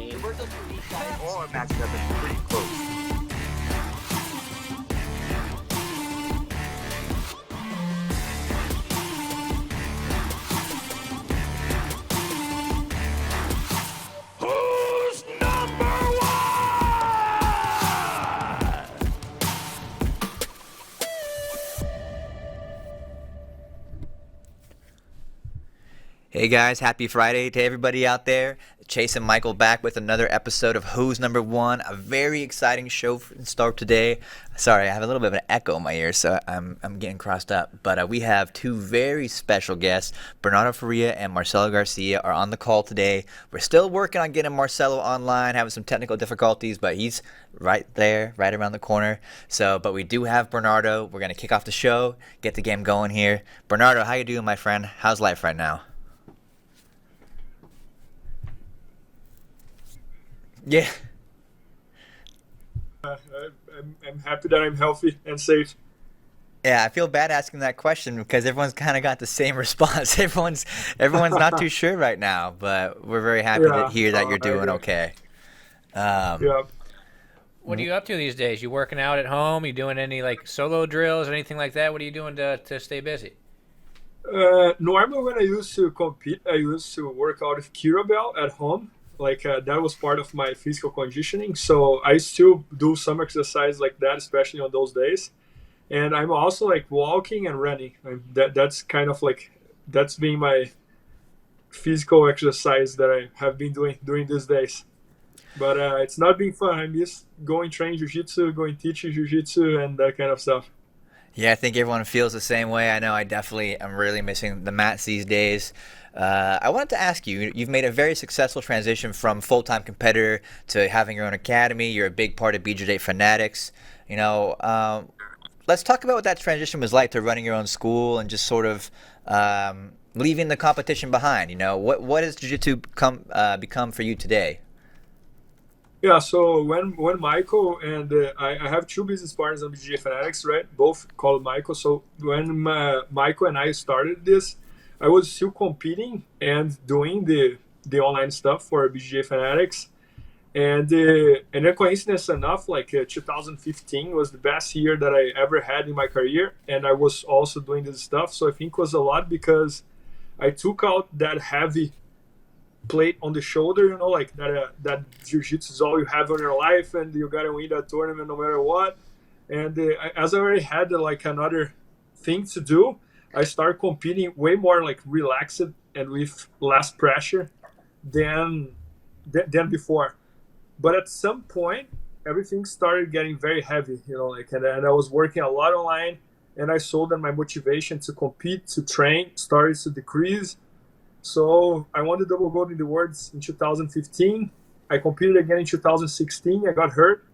All our matches have been pretty close. Who's number one? Hey guys, happy Friday to everybody out there. Chase and Michael back with another episode of Who's Number One. A very exciting show in start today. Sorry, I have a little bit of an echo in my ear, so I'm getting crossed up. But we have two very special guests. Bernardo Faria and Marcelo Garcia are on the call today. We're still working on getting Marcelo online, having some technical difficulties, but he's right there, right around the corner. But we do have Bernardo. We're going to kick off the show, get the game going here. Bernardo, how you doing, my friend? How's life right now? Yeah. I'm happy that I'm healthy and safe. Yeah, I feel bad asking that question because everyone's kind of got the same response. Everyone's not too sure right now, but we're very happy to hear that you're doing okay. Yeah. What are you up to these days? You working out at home? You doing any like solo drills or anything like that? What are you doing to stay busy? Normally when I used to compete, I used to work out with kettlebell at home. That was part of my physical conditioning. So I still do some exercise like that, especially on those days. And I'm also like walking and running. That's kind of like, that's been my physical exercise that I have been doing during these days. But it's not been fun. I miss going train jiu-jitsu, going teach jiu-jitsu and that kind of stuff. Yeah, I think everyone feels the same way. I know I definitely am really missing the mats these days. I wanted to ask you, you've made a very successful transition from full-time competitor to having your own academy. You're a big part of BJJ Fanatics. Let's talk about what that transition was like to running your own school and just sort of leaving the competition behind. What has jiu-jitsu become for you today? Yeah, so when Michael and I have two business partners on BJJ Fanatics, right? Both called Michael. So when Michael and I started this, I was still competing and doing the online stuff for BJJ Fanatics. And then coincidence enough, 2015 was the best year that I ever had in my career. And I was also doing this stuff. So I think it was a lot because I took out that heavy plate on the shoulder, that jiu-jitsu is all you have in your life and you gotta win that tournament no matter what. And as I already had another thing to do, I started competing way more relaxed and with less pressure than before. But at some point, everything started getting very heavy, and I was working a lot online, and I saw that my motivation to compete, to train, started to decrease. So I won the double gold in the Worlds in 2015. I competed again in 2016. I got hurt.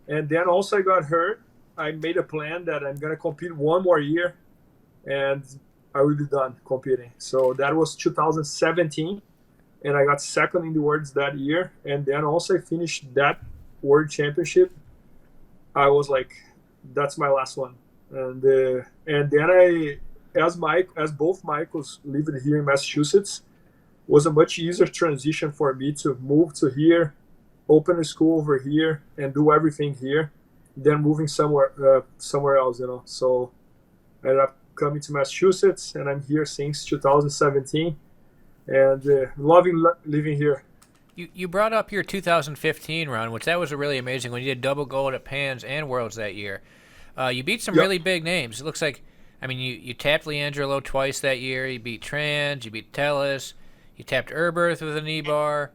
And then also I got hurt. I made a plan that I'm going to compete one more year and I will be done competing. So that was 2017. And I got second in the Worlds that year. And then also I finished that World Championship. I was like, that's my last one. And then as both Michaels lived here in Massachusetts, was a much easier transition for me to move to here, open a school over here, and do everything here, than moving somewhere else. So I ended up coming to Massachusetts, and I'm here since 2017, and loving living here. You brought up your 2015 run, which that was a really amazing when you did double gold at Pans and Worlds that year. You beat some really big names. It looks like. You tapped Leandro twice that year. You beat Trans. You beat Tellis. You tapped Erberth with a knee bar.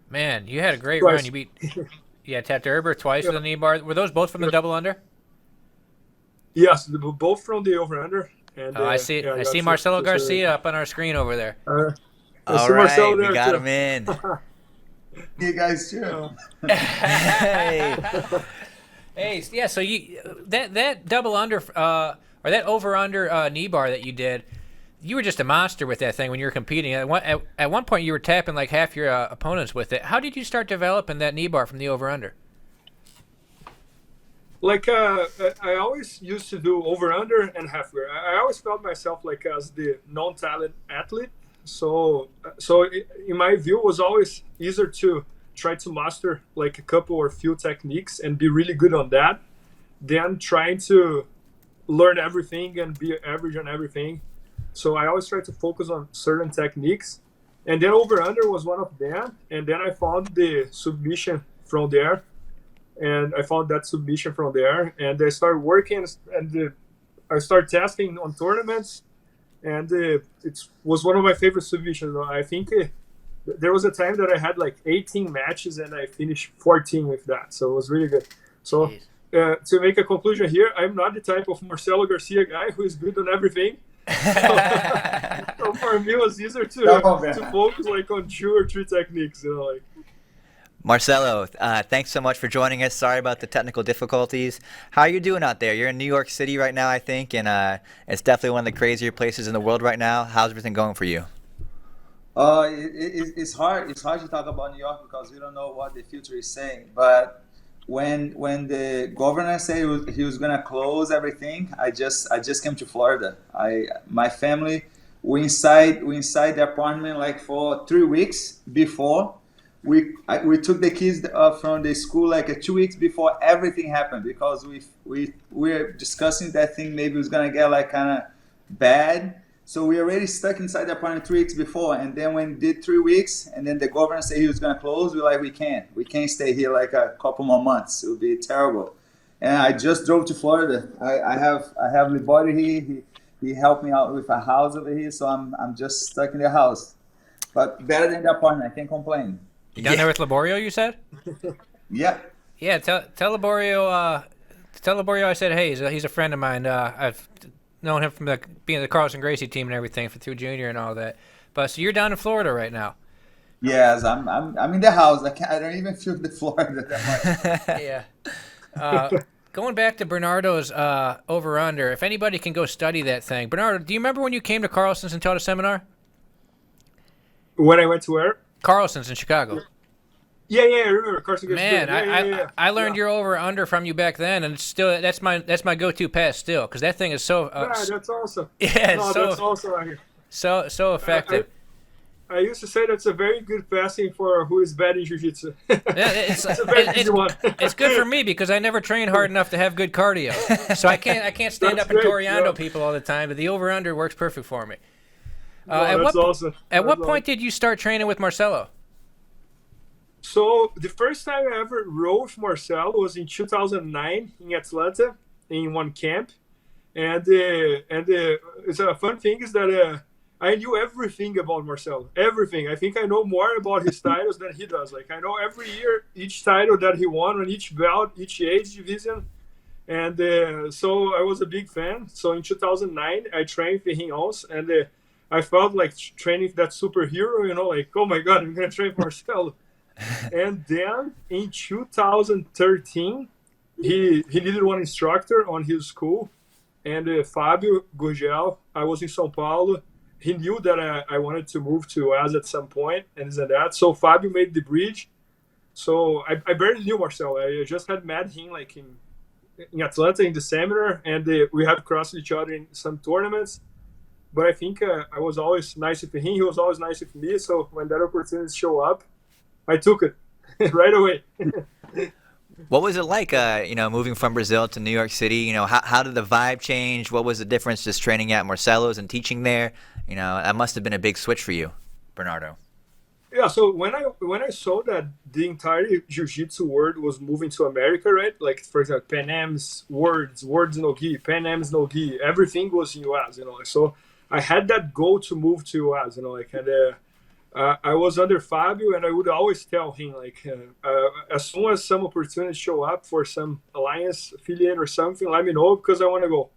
Man, you had a great run. You beat, tapped Erberth twice with a knee bar. Were those both from the double under? Yes, both from the over under. And I see Marcelo Garcia up on our screen over there. All right, we got him in. You guys too. Hey, yeah. So that double under. Or that over-under knee bar that you did, you were just a monster with that thing when you were competing. At one point, you were tapping like half your opponents with it. How did you start developing that knee bar from the over-under? I always used to do over-under and halfway. I always felt myself as the non-talent athlete. So in my view, it was always easier to try to master like a couple or few techniques and be really good on that, than trying to learn everything and be average on everything. So I always try to focus on certain techniques. And then over under was one of them. And then I found the submission from there. And I found that submission from there. And I started working, and I started testing on tournaments. And it was one of my favorite submissions. I think there was a time that I had like 18 matches and I finished 14 with that. So it was really good. So to make a conclusion here, I'm not the type of Marcelo Garcia guy who is good on everything. So for me, it was easier to focus like on 2 or 3 techniques. Like. Marcelo, thanks so much for joining us. Sorry about the technical difficulties. How are you doing out there? You're in New York City right now, I think, and it's definitely one of the crazier places in the world right now. How's everything going for you? It's hard. It's hard to talk about New York because we don't know what the future is saying. But when the governor said he was gonna close everything, I just came to Florida. My family, we inside the apartment like for 3 weeks before. We took the kids from the school like 2 weeks before everything happened, because we were discussing that thing maybe was gonna get like kind of bad. So we already stuck inside the apartment 3 weeks before, and then when it did 3 weeks, and then the governor said he was gonna close, we're like, we can't stay here like a couple more months. It would be terrible. And I just drove to Florida. I have Libori here. He helped me out with a house over here, so I'm just stuck in the house. But better than the apartment, I can't complain. You down there with Laborio, you said? Yeah. Yeah, tell Laborio I said, hey, he's a friend of mine. I've known him from being the Carlson Gracie team and everything through junior and all that. But so you're down in Florida right now. Yes, I'm in the house. I don't even feel the Florida that much. Yeah. Going back to Bernardo's over-under, if anybody can go study that thing. Bernardo, do you remember when you came to Carlson's and taught a seminar? When I went to where? Carlson's in Chicago. Yeah, I remember Carson. Man, I learned your over under from you back then, and still that's my go-to pass still, because that thing is so. That's awesome. Yeah, that's awesome. So effective. I used to say that's a very good passing for who is bad in jiu-jitsu. It's a very easy one. It's good for me because I never train hard enough to have good cardio, so I can't stand up and Toriando people all the time. But the over under works perfect for me. Awesome. At what point did you start training with Marcelo? So the first time I ever rode with Marcelo was in 2009 in Atlanta in one camp, and it's a fun thing is that I knew everything about Marcelo. Everything. I think I know more about his titles than he does. Like I know every year each title that he won on each belt, each age division, and so I was a big fan. So in 2009 I trained with him also, and I felt like training that superhero, like, oh my God, I'm going to train Marcelo. And then in 2013, he needed one instructor on his school. And Fabio Gurgel, I was in São Paulo. He knew that I wanted to move to US at some point and this and that. So Fabio made the bridge. So I barely knew Marcelo. I just had met him like in Atlanta in the seminar. And we have crossed each other in some tournaments. But I think I was always nice with him. He was always nice with me. So when that opportunity showed up, I took it right away. What was it like, moving from Brazil to New York City? How did the vibe change? What was the difference just training at Marcelo's and teaching there? That must have been a big switch for you, Bernardo. Yeah, so when I saw that the entire jiu-jitsu world was moving to America, right? Like, for example, Pan Am's words no gi, Pan Am's no gi, everything was in US, So I had that goal to move to US, I was under Fabio, and I would always tell him, as soon as some opportunities show up for some alliance affiliate or something, let me know because I want to go.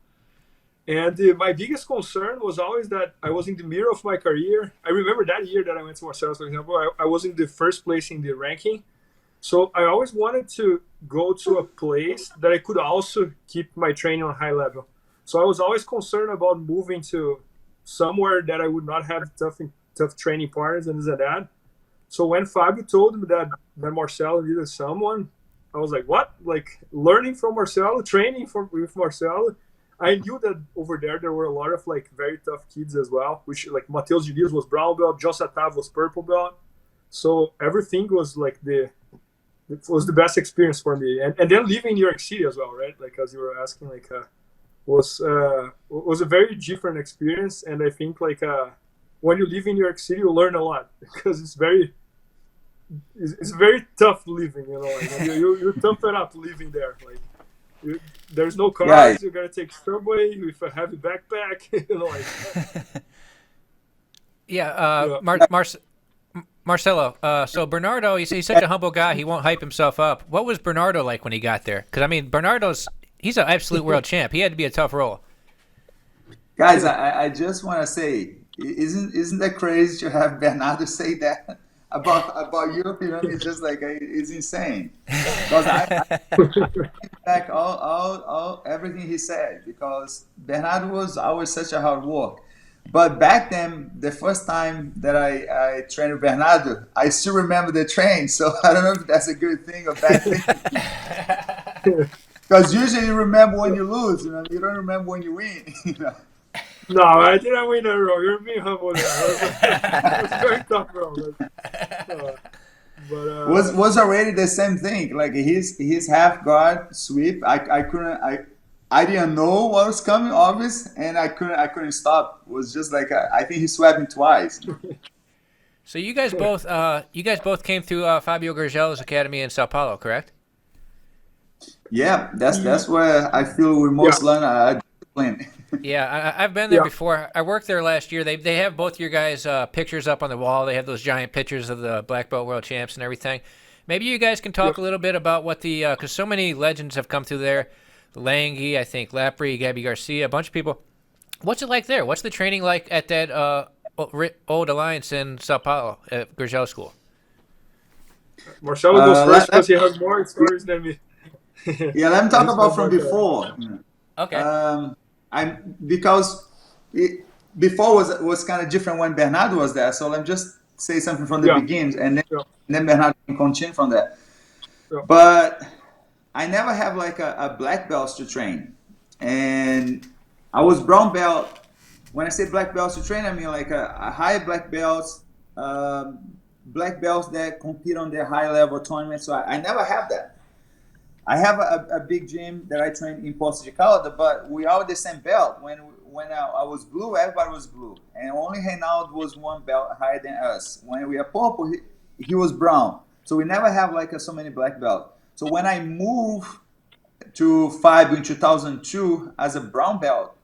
And my biggest concern was always that I was in the middle of my career. I remember that year that I went to Marcelo, for example, I was in the first place in the ranking. So I always wanted to go to a place that I could also keep my training on high level. So I was always concerned about moving to somewhere that I would not have tough training partners and this and that. So when Fabio told me that Marcelo needed someone, I was like, what? Like learning from Marcelo, training with Marcelo. I knew that over there were a lot of very tough kids as well, which like Matheus Diniz was brown belt, John Satav was purple belt. So everything was like it was the best experience for me. And then living in New York City as well, right? Like as you were asking, like was a very different experience. And I think like when you live in New York City, you learn a lot because it's very tough living. You know, like you tough it up living there. Like there's no cars. Yeah. You gotta take subway with a heavy backpack. You know, like. Yeah, Marcelo. So Bernardo, he's such a humble guy. He won't hype himself up. What was Bernardo like when he got there? Because I mean, he's an absolute world champ. He had to be a tough role. Guys, I just want to say, isn't that crazy to have Bernardo say that about you? You know, it's just like it's insane. Because I back all everything he said, because Bernardo was always such a hard work. But back then, the first time that I trained with Bernardo, I still remember the train. So I don't know if that's a good thing or bad thing. Because usually you remember when you lose, you know, you don't remember when you win. You know. No, I didn't win a row. You're being humble there. It was very tough row. Was already the same thing. Like his half guard sweep, I didn't know what was coming, obvious, and I couldn't stop. It was just like I think he swept me twice. So you guys both came through Fabio Gurgel's academy in Sao Paulo, correct? Yeah, that's where I feel we most learn discipline. Yeah, I've been there before. I worked there last year. They have both your guys' pictures up on the wall. They have those giant pictures of the black belt world champs and everything. Maybe you guys can talk a little bit about what because so many legends have come through there. Lange, I think, Lapri, Gabby Garcia, a bunch of people. What's it like there? What's the training like at that old alliance in Sao Paulo at Gurgel School? Marcelo goes first because he has more stories than me. Yeah, let me talk about from before. Okay. Because before was kind of different when Bernardo was there. So let me just say something from the beginning, and then Bernardo can continue from there. Yeah. But I never have like a black belt to train, and I was brown belt. When I say black belts to train, I mean like a high black belts, black belts that compete on their high level tournaments. So I never have that. I have a big gym that I train in Poços de Caldas, but we all the same belt. When I was blue, everybody was blue, and only Reinaldo was one belt higher than us. When we are purple, he was brown. So we never have like so many black belts. So when I moved to Fabio in 2002 as a brown belt,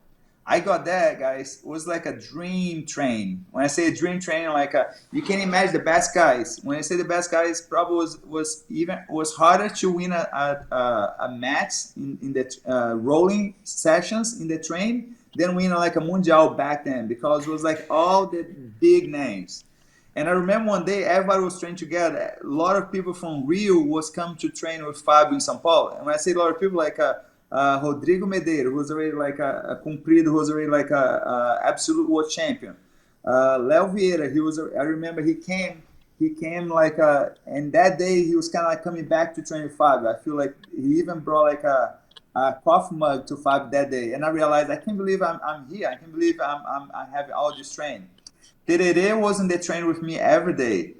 I got that, guys. It was like a dream train. When I say a dream train, like you can imagine the best guys. When I say the best guys, probably was harder to win a match in the rolling sessions in the train than win like a mundial back then, because it was like all the big names. And I remember one day everybody was training together. A lot of people from Rio was coming to train with Fabio in São Paulo. And when I say a lot of people, like Rodrigo Medeiros, who's already like a Cumprido, who's already like a absolute world champion. Léo Vieira, I remember he came like and that day he was kind of like coming back to train with Fabio. I feel like he even brought like a coffee mug to Fabio that day. And I realized, I can't believe I'm here. I can't believe I have all this training. Tererê was in the train with me every day.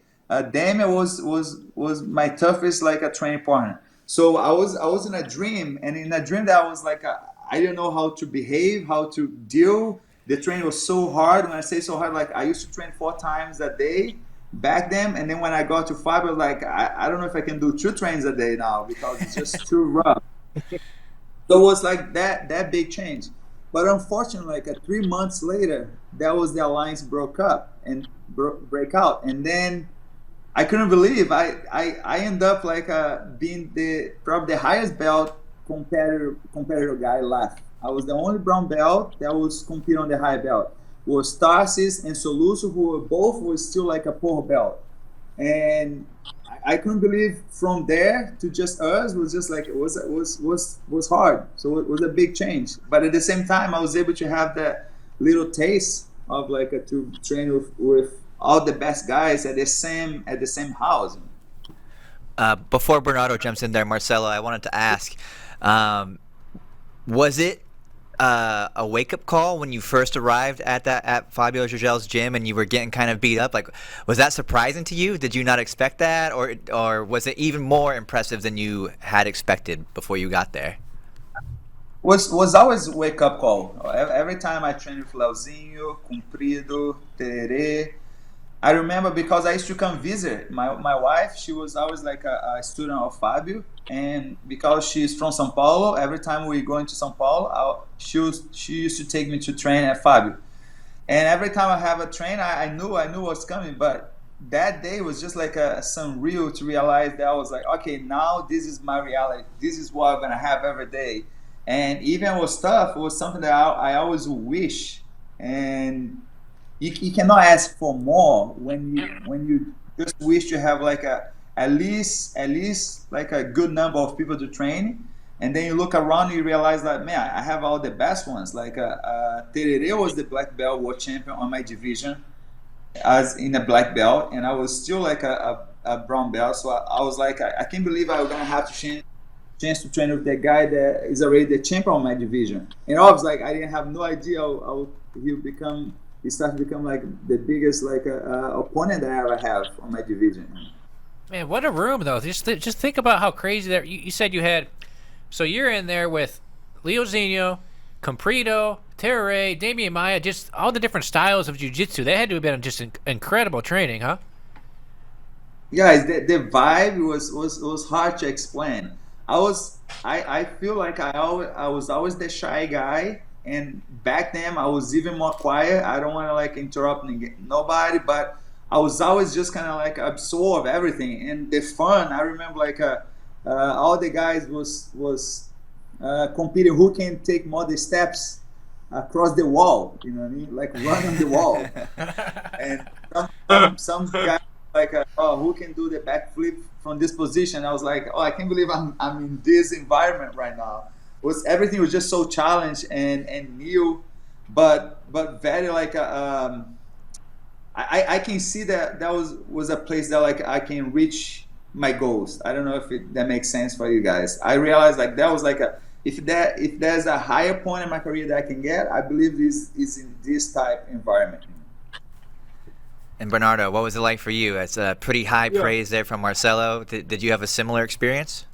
Damian was my toughest like a training partner. So I was in a dream, and in a dream that I was like I didn't know how to behave, how to deal. The training was so hard. When I say so hard, like I used to train 4 times a day back then, and then when I got to Fabio, like I don't know if I can do 2 trains a day now because it's just too rough. So it was like that big change. But unfortunately, like 3 months later, that was the alliance break out, and then I couldn't believe I ended up like being probably the highest belt competitor guy left. I was the only brown belt that was competing on the high belt. It was Tarsis and Soluço, who were still like a purple belt, and I couldn't believe from there to just us was just like it was hard. So it was a big change. But at the same time, I was able to have that little taste of like to train with all the best guys at the same house. Before Bernardo jumps in there, Marcelo, I wanted to ask, was it a wake up call when you first arrived at Fabio Gurgel's gym and you were getting kind of beat up? Like, was that surprising to you? Did you not expect that, or was it even more impressive than you had expected before you got there? Was always wake up call. Every time I train with Leozinho, Comprido, Tererê. I remember because I used to come visit my wife. She was always like a student of Fabio, and because she's from São Paulo, every time we go into São Paulo, she used to take me to train at Fabio. And every time I have a train, I knew what's coming. But that day was just like some real to realize that I was like, okay, now this is my reality. This is what I'm gonna have every day. And even was tough. It was something that I always wish. And you cannot ask for more when you just wish to have like at least like a good number of people to train. And then you look around and you realize like, man, I have all the best ones. Like Tererê was the black belt world champion on my division as in a black belt, and I was still like a brown belt. So I was like, I can't believe I was gonna have to chance to train with the guy that is already the champion of my division. And I was like, I didn't have no idea he started to become like the biggest like opponent that I ever have on my division. Man, what a room though. Just think about how crazy that you said you had. So you're in there with Leozinho, Comprido, Tererê, Damian Maia, just all the different styles of jiu-jitsu. They had to have been just incredible training, huh? Yeah, the vibe was hard to explain. I feel like I was always the shy guy, and back then I was even more quiet. I don't want to like interrupt nobody, but I was always just kind of like absorb everything. And the fun, I remember like all the guys was competing who can take more the steps across the wall, you know what I mean, like run on the wall. And some guys like who can do the backflip from this position. I was like, I can't believe I'm in this environment right now. Everything was just so challenged and new, but very like I can see that was a place that like I can reach my goals. I don't know if that makes sense for you guys. I realized like that was like if there's a higher point in my career that I can get, I believe this is in this type environment. And Bernardo, what was it like for you? It's a pretty high praise there from Marcelo. Did you have a similar experience?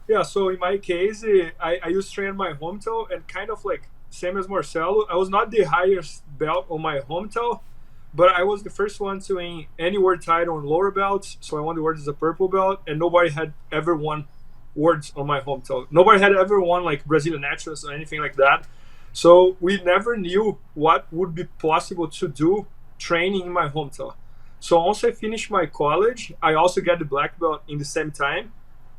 Yeah, so in my case, I used to train in my hometown, and kind of like same as Marcelo, I was not the highest belt on my hometown, but I was the first one to win any world title on lower belts. So I won the world as a purple belt, and nobody had ever won worlds on my hometown. Nobody had ever won like Brazilian Naturals or anything like that. So we never knew what would be possible to do training in my hometown. So once I finished my college, I also got the black belt in the same time.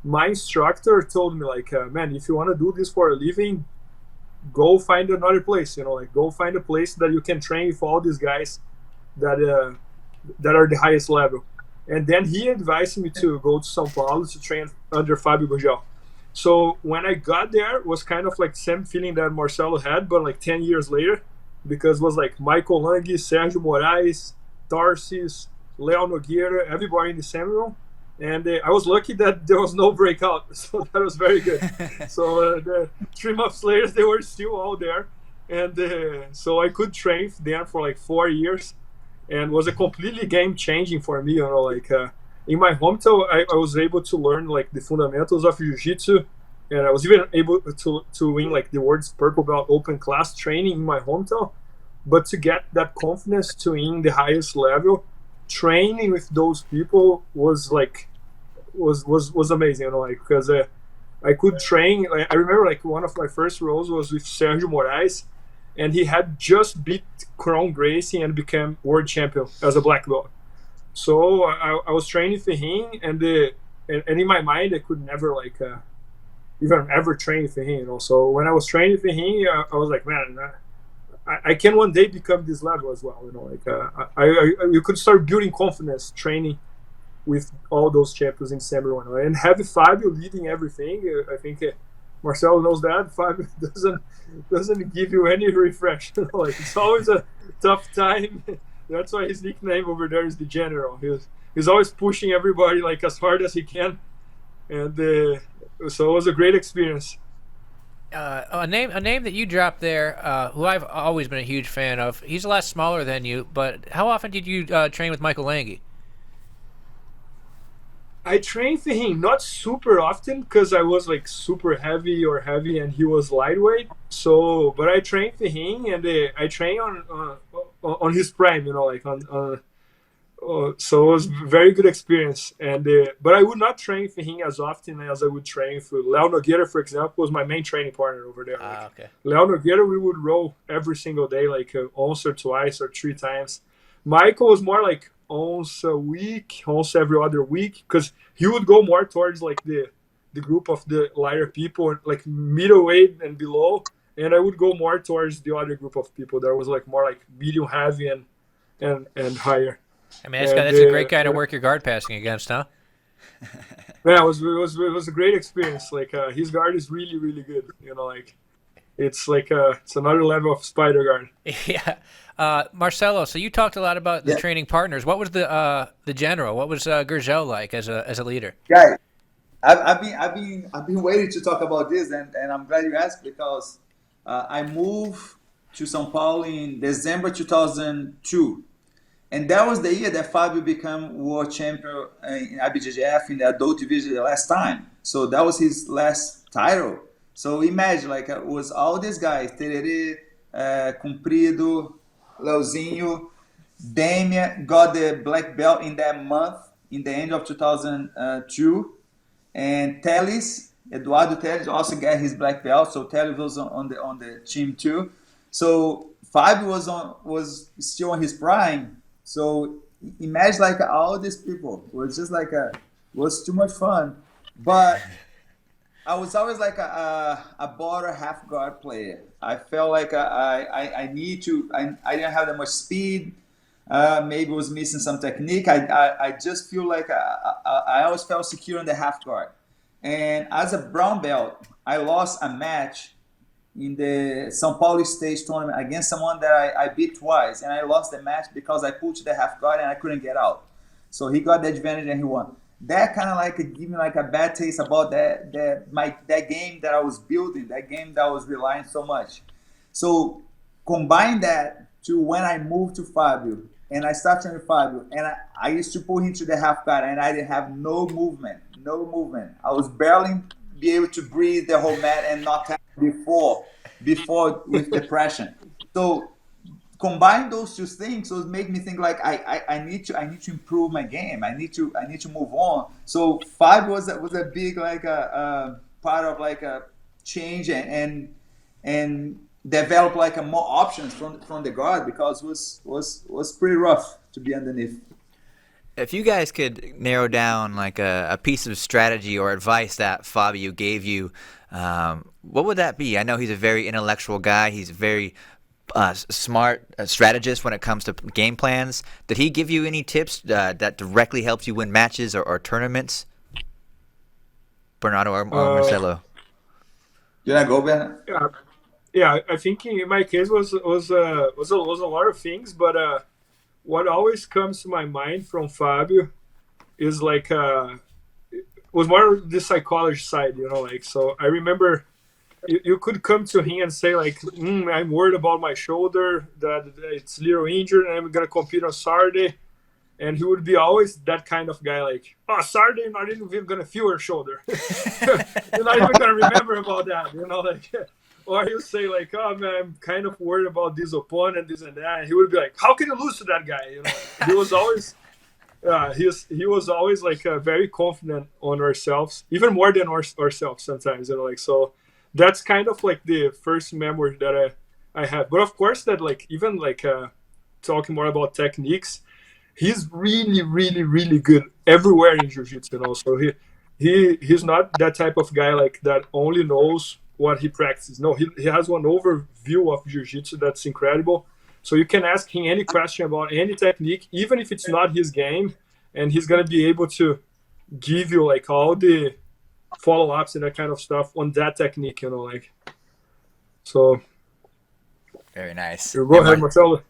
My instructor told me like, man, if you want to do this for a living, go find another place, like go find a place that you can train with all these guys that are the highest level. And then he advised me to go to São Paulo to train under Fabio Gurgel. So when I got there, it was kind of like the same feeling that Marcelo had, but like 10 years later, because it was like Michael Lang, Sergio Moraes, Tarsis, Léo Nogueira, everybody in the same room. And I was lucky that there was no breakout, so that was very good. So 3 months later, they were still all there. And so I could train them for like 4 years, and was a completely game-changing for me. Like in my hometown, I was able to learn like the fundamentals of Jiu-jitsu, and I was even able to win like the world's purple belt open class training in my hometown. But to get that confidence to win the highest level, training with those people was like was amazing, like because I could train. Like, I remember like one of my first roles was with Sergio Moraes, and he had just beat Kron Gracie and became world champion as a black belt. So I was training for him, and in my mind I could never like even ever train for him. So when I was training for him, I was like, man, I can one day become this level as well. You could start building confidence training with all those champions in same one, and have Fabio leading everything. I think Marcelo knows that Fabio doesn't give you any refresh. Like it's always a tough time. That's why his nickname over there is the General. He's always pushing everybody like as hard as he can, and so it was a great experience. A name that you dropped there, who I've always been a huge fan of. He's a lot smaller than you, but how often did you train with Michael Lange? I trained for him not super often because I was like super heavy and he was lightweight. So, but I trained for him and I trained on his prime, like on so it was a very good experience. And but I would not train for him as often as I would train for Léo Nogueira, for example, was my main training partner over there. Okay. Léo Nogueira, we would roll every single day, like once or twice or 3 times. Michael was more like once a week, once every other week, because he would go more towards like the group of the lighter people, like middleweight and below, and I would go more towards the other group of people that was like more like medium heavy and higher. I mean, that's a great guy to work your guard passing against, huh? Yeah, it was a great experience. Like his guard is really really good. Like it's like it's another level of spider guard. Yeah. Marcelo, so you talked a lot about the training partners. What was the general? What was Gurgel like as a leader? Guys, I've been waiting to talk about this, and I'm glad you asked because I moved to São Paulo in December 2002, and that was the year that Fabio became world champion in IBJJF in the adult division the last time. So that was his last title. So imagine, like, it was all these guys: Tererê, Comprido, Leozinho, Damien got the black belt in that month, in the end of 2002. And Teles, Eduardo Teles also got his black belt, so Teles was on the team too. So Fabio was still on his prime. So imagine like all these people. It was just like was too much fun. But I was always like a border half guard player. I felt like I need to. I didn't have that much speed. Maybe was missing some technique. I just feel like I always felt secure in the half guard. And as a brown belt, I lost a match in the São Paulo stage tournament against someone that I beat twice, and I lost the match because I pushed the half guard and I couldn't get out. So he got the advantage and he won. That kind of like gave me like a bad taste about that game that I was building, that game that I was relying so much. So combine that to when I moved to Fabio and I started training Fabio, and I used to pull him to the half guard and I didn't have no movement. I was barely be able to breathe the whole mat and not have before with depression. So combine those two things, so it made me think like I need to improve my game. I need to move on. So Fabio was a big like a part of like a change and develop like a more options from the guard, because it was pretty rough to be underneath. If you guys could narrow down like a piece of strategy or advice that Fabio gave you, what would that be? I know he's a very intellectual guy. He's a very smart strategist when it comes to game plans. Did he give you any tips that directly helps you win matches or tournaments? Bernardo or Marcelo? Did I go, Ben? Yeah. I think in my case was a lot of things, but what always comes to my mind from Fabio is like was more the psychology side, like. So I remember you could come to him and say like, I'm worried about my shoulder, that it's a little injured, and I'm gonna compete on Saturday, and he would be always that kind of guy, like, Saturday, you're not even gonna feel your shoulder. You're not even gonna remember about that, like. Or he'll say like, oh man, I'm kind of worried about this opponent, this and that. And he would be like, how can you lose to that guy? He was always, he was always like very confident on ourselves, even more than ourselves sometimes. Like, so that's kind of like the first memory that I had. But of course, that like even like talking more about techniques, he's really, really, really good everywhere in jiu-jitsu. So he's not that type of guy like that only knows what he practices. No, he has one overview of jiu-jitsu that's incredible. So you can ask him any question about any technique, even if it's not his game, and he's gonna be able to give you like all the follow-ups and that kind of stuff on that technique, like. So very nice. Go ahead, Marcelo.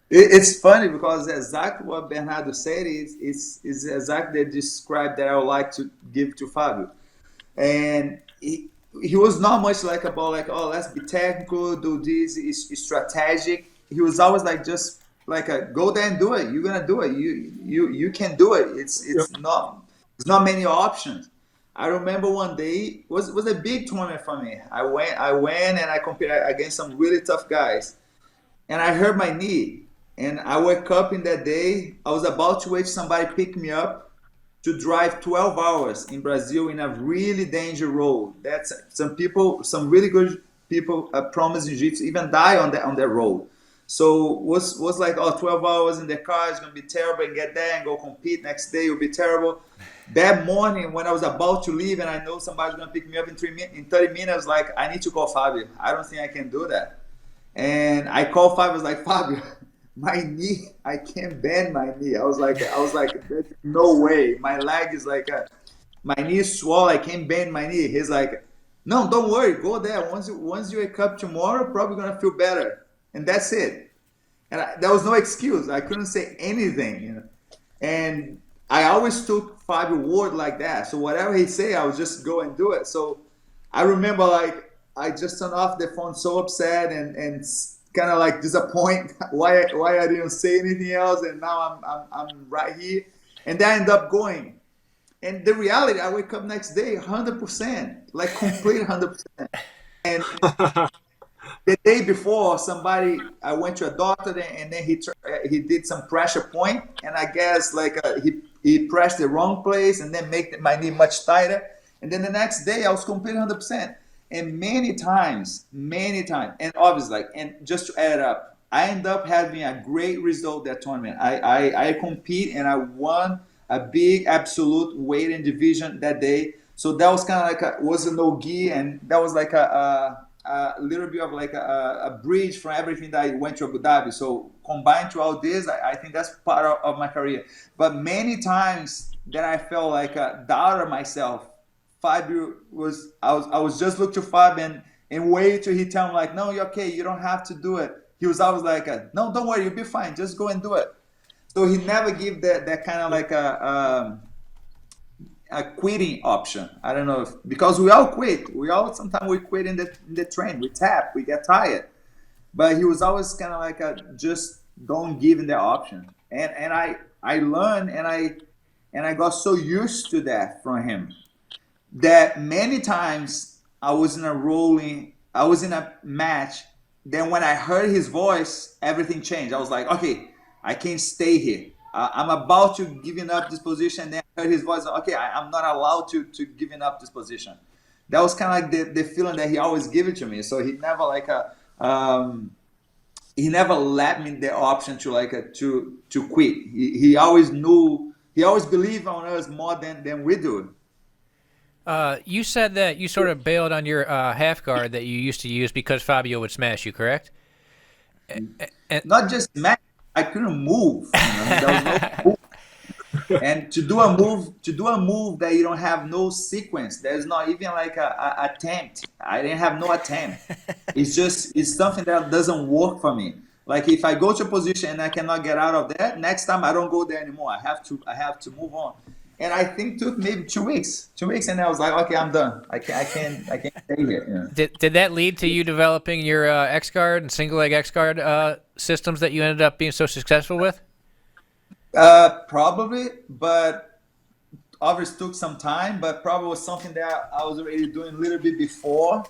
It's funny because exactly what Bernardo said is exactly the describe that I would like to give to Fabio. And he was not much like about like, oh, let's be technical, do this, is strategic. He was always like just like a go there and do it. You're gonna do it. You can do it. It's not many options. I remember one day was a big tournament for me. I went and I competed against some really tough guys, and I hurt my knee. And I woke up in that day. I was about to wait for somebody pick me up to drive 12 hours in Brazil in a really dangerous road. That's some people, some really good people, promise jiu-jitsu even die on that road. So was like, oh, 12 hours in the car is gonna be terrible, and get there and go compete next day will be terrible. That morning when I was about to leave and I know somebody's gonna pick me up in 30 minutes, I was like, I need to call Fabio. I don't think I can do that. And I called Fabio. I was like, Fabio, my knee, I can't bend my knee. I was like, there's no way. My leg is like, my knee is swollen. I can't bend my knee. He's like, no, don't worry. Go there. Once you wake up tomorrow, probably gonna feel better. And that's it. And there was no excuse. I couldn't say anything, you know. And I always took Fabio's word like that. So whatever he say, I would just go and do it. So I remember like I just turned off the phone so upset and kind of like disappointed why I didn't say anything else, and now I'm right here. And then I end up going. And the reality, I wake up next day 100%, like complete 100%. And the day before, I went to a doctor and then he did some pressure point, and I guess like he pressed the wrong place and then make my knee much tighter. And then the next day I was complete 100%. And many times, and obviously, like, and just to add up, I end up having a great result that tournament. I compete and I won a big absolute weight and division that day. So that was kind of like was a no-gi, and that was like a little bit of like a bridge from everything that I went to Abu Dhabi. So combined to all this, I think that's part of my career. But many times that I felt like a doubt of myself. Fabio I was just looking to Fabio and wait till he tell me like, no, you're okay, you don't have to do it. He was always like, no, don't worry, you'll be fine, just go and do it. So he never give that kind of like a quitting option. I don't know because we all quit. Sometimes we quit in the train. We tap, we get tired. But he was always kind of like just don't give him the option. And I learned and I got so used to that from him that many times I was in a match. Then when I heard his voice, everything changed. I was like, okay, I can't stay here. I'm about to giving up this position. Then I heard his voice. Okay, I'm not allowed to giving up this position. That was kind of like the feeling that he always gave it to me. So he never he never let me the option to quit. He always knew. He always believed on us more than we do. You said that you sort of bailed on your half guard that you used to use because Fabio would smash you, correct? Not just smash, I couldn't move. There was no move. And to do a move that you don't have no sequence, there's not even like a attempt. I didn't have no attempt. It's something that doesn't work for me. Like if I go to a position and I cannot get out of there, next time I don't go there anymore. I have to move on. And I think it took maybe 2 weeks. 2 weeks, and I was like, okay, I'm done. I can't stay here. You know? Did that lead to you developing your X guard and single leg X guard systems that you ended up being so successful with? Probably, but obviously took some time. But probably was something that I was already doing a little bit before,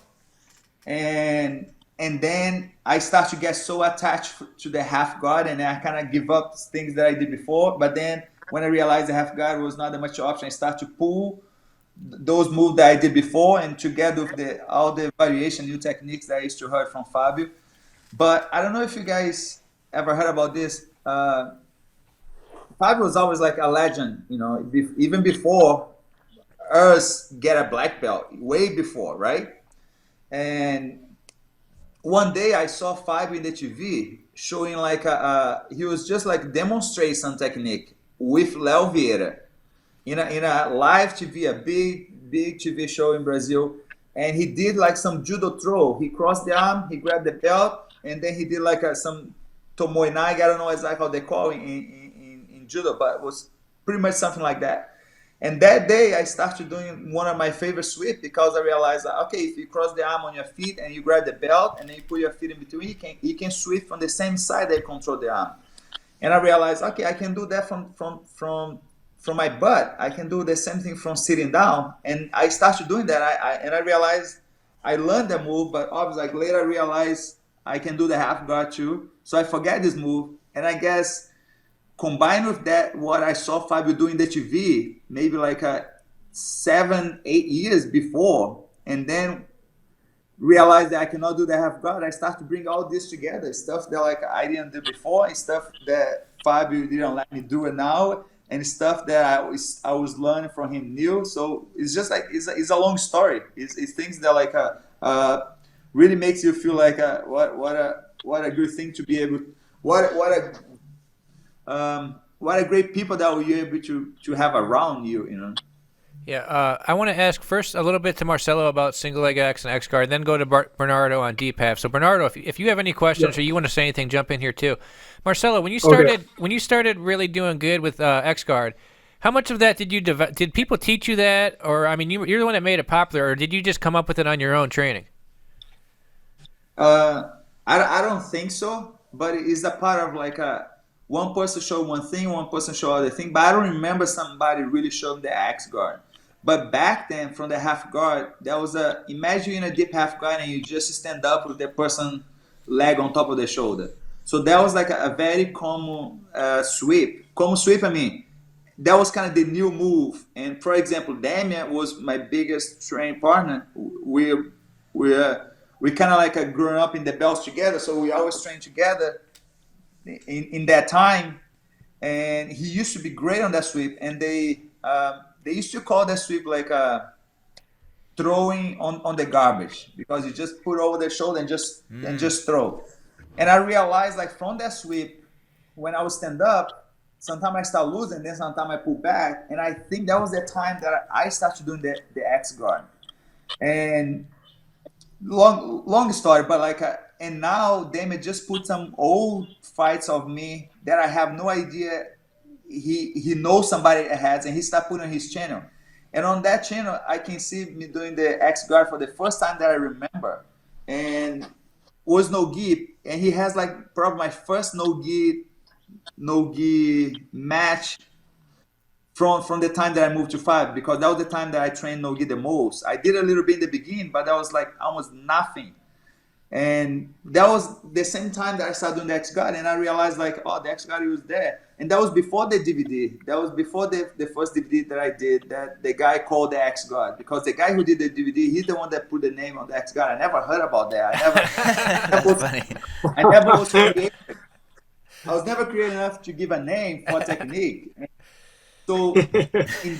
and then I start to get so attached to the half guard, and I kind of give up things that I did before. But then when I realized the half guard was not that much option, I start to pull those moves that I did before, and together with all the variation, new techniques that I used to hear from Fabio. But I don't know if you guys ever heard about this. Fabio was always like a legend, you know, even before us get a black belt, way before, right? And one day I saw Fabio in the TV showing like he was just like demonstrating some technique with Léo Vieira in a live TV, a big TV show in Brazil, and he did like some judo throw. He crossed the arm, he grabbed the belt, and then he did like some tomoe nage. I don't know exactly how they call it in judo, but it was pretty much something like that. And that day, I started doing one of my favorite sweep because I realized that, okay, if you cross the arm on your feet and you grab the belt and then you put your feet in between, you can sweep from the same side that you control the arm. And I realized, okay, I can do that from my butt. I can do the same thing from sitting down. And I started doing that. I realized I learned the move, but obviously like later I realized I can do the half guard too. So I forget this move. And I guess combined with that, what I saw Fabio do in the TV, maybe like 7, 8 years before, and then realized that I cannot do the half guard. I start to bring all this together, stuff that like I didn't do before, and stuff that Fabio didn't let me do it now, and stuff that I was learning from him new. So it's just like it's a long story. It's things that like really makes you feel like what a good thing to be able. What a great people that you're able to have around you, you know. Yeah, I want to ask first a little bit to Marcelo about single leg X and X guard, then go to Bernardo on deep half. So Bernardo, if you have any questions or you want to say anything, jump in here too. Marcelo, when you started really doing good with X guard, how much of that did you did people teach you that, or I mean, you're the one that made it popular, or did you just come up with it on your own training? I don't think so, but it's a part of like one person show one thing, one person show other thing. But I don't remember somebody really showing the X guard. But back then, from the half guard, there was imagine in a deep half guard and you just stand up with the person leg on top of the shoulder. So that was like a very common sweep. Common sweep, I mean, that was kind of the new move. And for example, Damian was my biggest training partner. We kind of like growing up in the belts together, so we always trained together in that time. And he used to be great on that sweep, and they used to call that sweep like throwing on the garbage, because you just put over the shoulder and just throw. And I realized like from that sweep, when I would stand up, sometimes I start losing, then sometimes I pull back. And I think that was the time that I started doing the X guard. And long story, but like, and now Damien just put some old fights of me that I have no idea he knows somebody that has, and he started putting on his channel. And on that channel, I can see me doing the X guard for the first time that I remember, and was no gi, and he has like probably my first no gi match from the time that I moved to 5, because that was the time that I trained no gi the most. I did a little bit in the beginning, but that was like almost nothing. And that was the same time that I started doing the X guard, and I realized like, oh, the X guard was there. And that was before the DVD. That was before the first DVD that I did, that the guy called the X guard, because the guy who did the DVD, he's the one that put the name on the X guard. I never heard about that. I never was creative. I was never creative enough to give a name for a technique. So in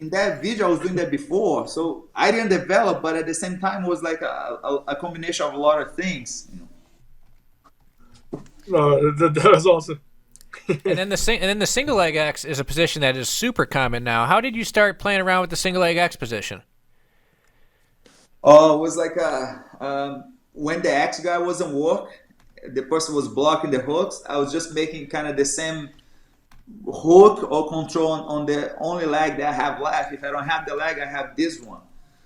that video, I was doing that before. So I didn't develop, but at the same time, it was like a combination of a lot of things. That was awesome. And then the single leg X is a position that is super common now. How did you start playing around with the single leg X position? Oh, it was like when the X guy wasn't work, the person was blocking the hooks. I was just making kind of the same hook or control on the only leg that I have left. If I don't have the leg, I have this one.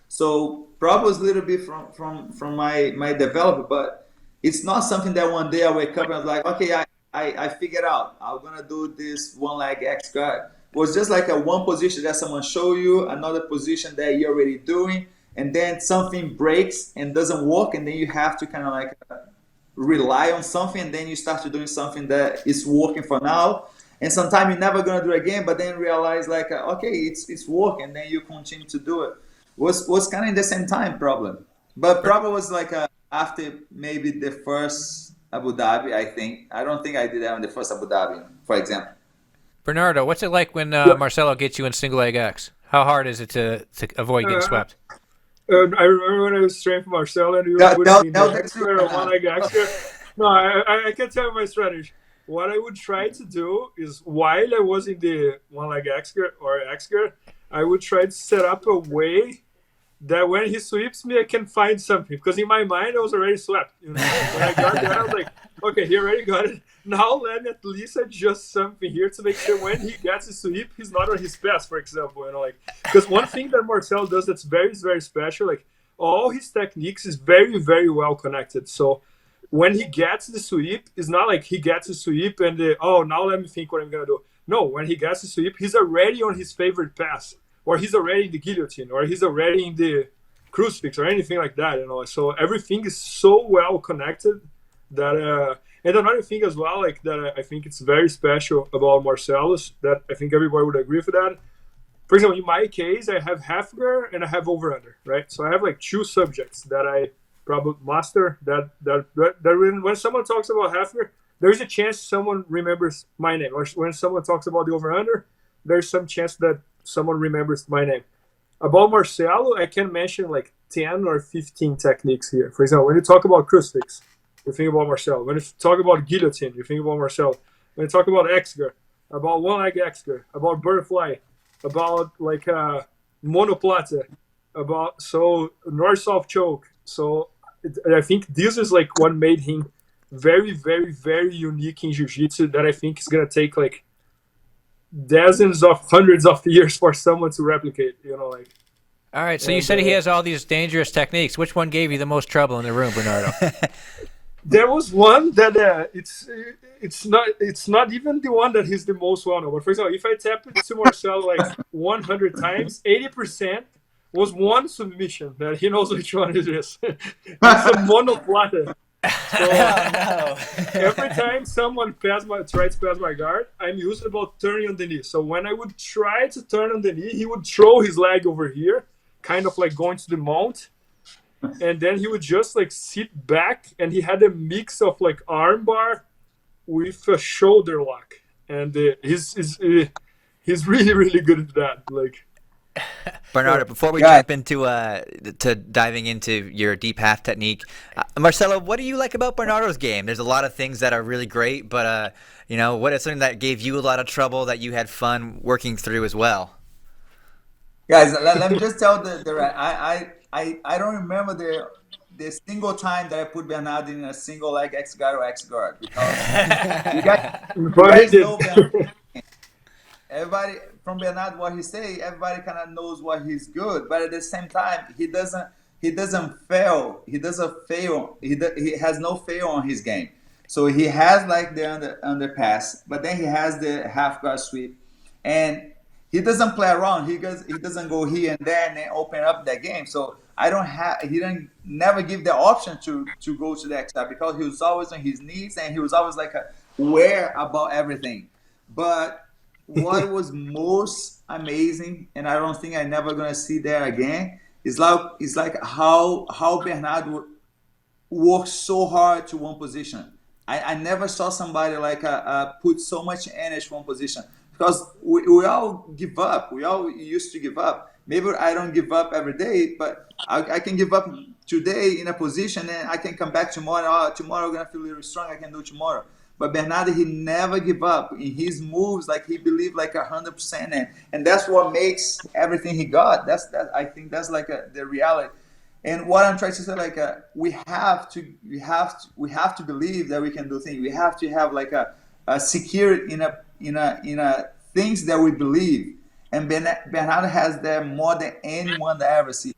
So probably was a little bit from my developer, but it's not something that one day I wake up and I was like, okay, I figured out I'm gonna do this one leg X guard. It was just like a one position that someone show you, another position that you're already doing, and then something breaks and doesn't work, and then you have to kind of like rely on something, and then you start to doing something that is working for now. And sometimes you're never gonna do it again, but then realize like, okay, it's working, and then you continue to do it. Was kind of in the same time problem, but probably was like after maybe the first Abu Dhabi. I don't think I did that on the first Abu Dhabi, for example. Bernardo, what's it like when Marcelo gets you in single leg X? How hard is it to avoid getting swept? I remember when I was training for Marcelo and you were putting me in the X guard or one leg X guard. No, I can tell you my strategy. What I would try to do is, while I was in the one leg X guard or X guard, I would try to set up a way that when he sweeps me, I can find something. Because in my mind, I was already swept. You know? When I got there, I was like, okay, he already got it. Now let me at least adjust something here to make sure when he gets a sweep, he's not on his best, for example. You know, like, because one thing that Marcelo does that's very, very special, like all his techniques is very, very well connected. So when he gets the sweep, it's not like he gets a sweep and now let me think what I'm gonna do. No, when he gets the sweep, he's already on his favorite pass, or he's already in the guillotine, or he's already in the crucifix, or anything like that. You know, so everything is so well connected that. And another thing as well, like that, I think it's very special about Marcelo's that I think everybody would agree with that. For example, in my case, I have half guard and I have over under, right? So I have like two subjects that I probably master. That when someone talks about half guard, there's a chance someone remembers my name. Or when someone talks about the over under, there's some chance that someone remembers my name. About Marcelo, I can mention like 10 or 15 techniques here. For example, when you talk about crucifix, you think about Marcelo. When you talk about guillotine, you think about Marcelo. When you talk about X-guard, about one leg X-guard, about butterfly, about like monoplata, about so north-south choke. So I think this is like what made him very, very, very unique in jiu-jitsu that I think is gonna take like dozens of hundreds of years for someone to replicate. You know, like. All right, so you said he has all these dangerous techniques. Which one gave you the most trouble in the room, Bernardo? There was one that it's not even the one that he's the most well known. But for example, if I tap it to Marcelo like 100 times, 80% was one submission that he knows which one it is. It's a monoplata. So every time someone tries to pass my guard, I'm used about turning on the knee. So when I would try to turn on the knee, he would throw his leg over here, kind of like going to the mount. And then he would just like sit back, and he had a mix of like arm bar with a shoulder lock, and he's really, really good at that. Like Bernardo, before we jump into to diving into your deep half technique, Marcelo, what do you like about Bernardo's game? There's a lot of things that are really great, but what is something that gave you a lot of trouble that you had fun working through as well? Guys, let me just tell I don't remember the single time that I put Bernardo in a single leg X guard or X guard, because you guys know Bernardo. Everybody from Bernardo, what he say, everybody kind of knows what he's good, but at the same time, he doesn't fail. He has no fail on his game. So he has like the underpass, but then he has the half guard sweep, and he doesn't play around. He doesn't go here and there and then open up that game. So he didn't never give the option to go to the X guard, because he was always on his knees and he was always like aware about everything. But what was most amazing, and I don't think I'm never gonna see that again, is like how Bernardo works so hard to one position. I never saw somebody like put so much energy one position, because we all give up. We all used to give up. Maybe I don't give up every day, but I can give up today in a position, and I can come back tomorrow. Tomorrow I'm gonna feel really strong. I can do tomorrow. But Bernardo, he never give up in his moves. Like he believed like 100%, and that's what makes everything he got. I think that's like the reality. And what I'm trying to say, like we have to believe that we can do things. We have to have like a security in a things that we believe. And Bernardo has that more than anyone that I ever see.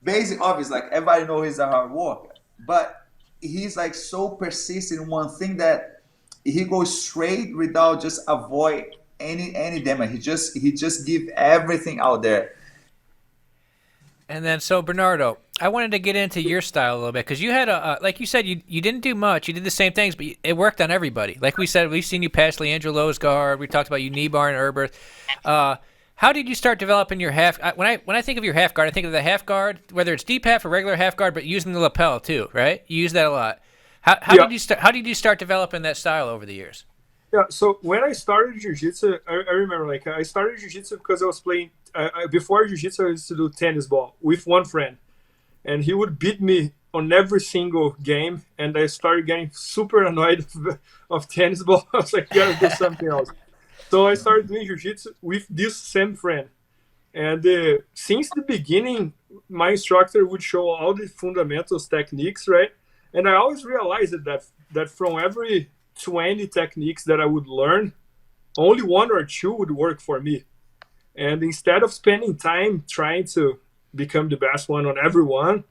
Basic, obvious, like everybody knows he's a hard worker, but he's like so persistent in one thing that he goes straight without just avoid any damage. He just give everything out there. And then, so Bernardo, I wanted to get into your style a little bit, because you had like you said, you didn't do much. You did the same things, but it worked on everybody. Like we said, we've seen you pass Leandro Lowe's guard. We talked about you knee bar and Herbert. How did you start developing your half? When I think of your half guard, I think of the half guard, whether it's deep half or regular half guard, but using the lapel too, right? You use that a lot. How did you start developing that style over the years? Yeah, so when I started jiu-jitsu, I remember like I started jiu-jitsu because I was playing before jiu-jitsu. I used to do tennis ball with one friend, and he would beat me on every single game, and I started getting super annoyed of tennis ball. I was like, gotta do something else. So I started doing jiu-jitsu with this same friend, and since the beginning, my instructor would show all the fundamentals techniques, right? And I always realized that from every 20 techniques that I would learn, only 1 or 2 would work for me. And instead of spending time trying to become the best one on every one,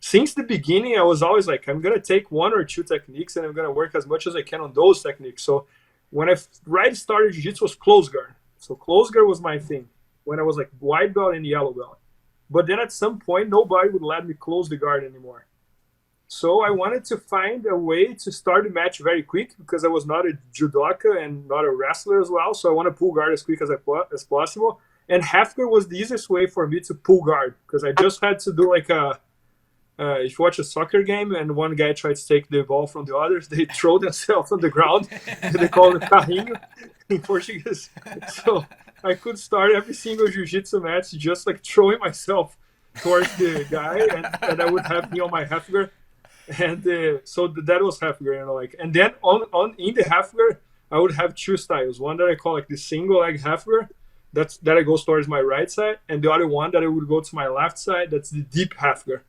since the beginning, I was always like, I'm going to take 1 or 2 techniques and I'm going to work as much as I can on those techniques. So when I started Jiu-Jitsu was close guard. So close guard was my thing when I was like white belt and yellow belt. But then at some point, nobody would let me close the guard anymore. So I wanted to find a way to start the match very quick because I was not a judoka and not a wrestler as well. So I want to pull guard as quick as possible. And half guard was the easiest way for me to pull guard because I just had to do like if you watch a soccer game and one guy tries to take the ball from the others, they throw themselves on the ground. They call it carrinho in Portuguese. So I could start every single jiu-jitsu match just like throwing myself towards the guy, and I would have me on my half guard. And so that was half guard, like. And then on in the half guard, I would have 2 styles. One that I call like the single leg half guard, that I goes towards my right side, and the other one that I would go to my left side, that's the deep half guard.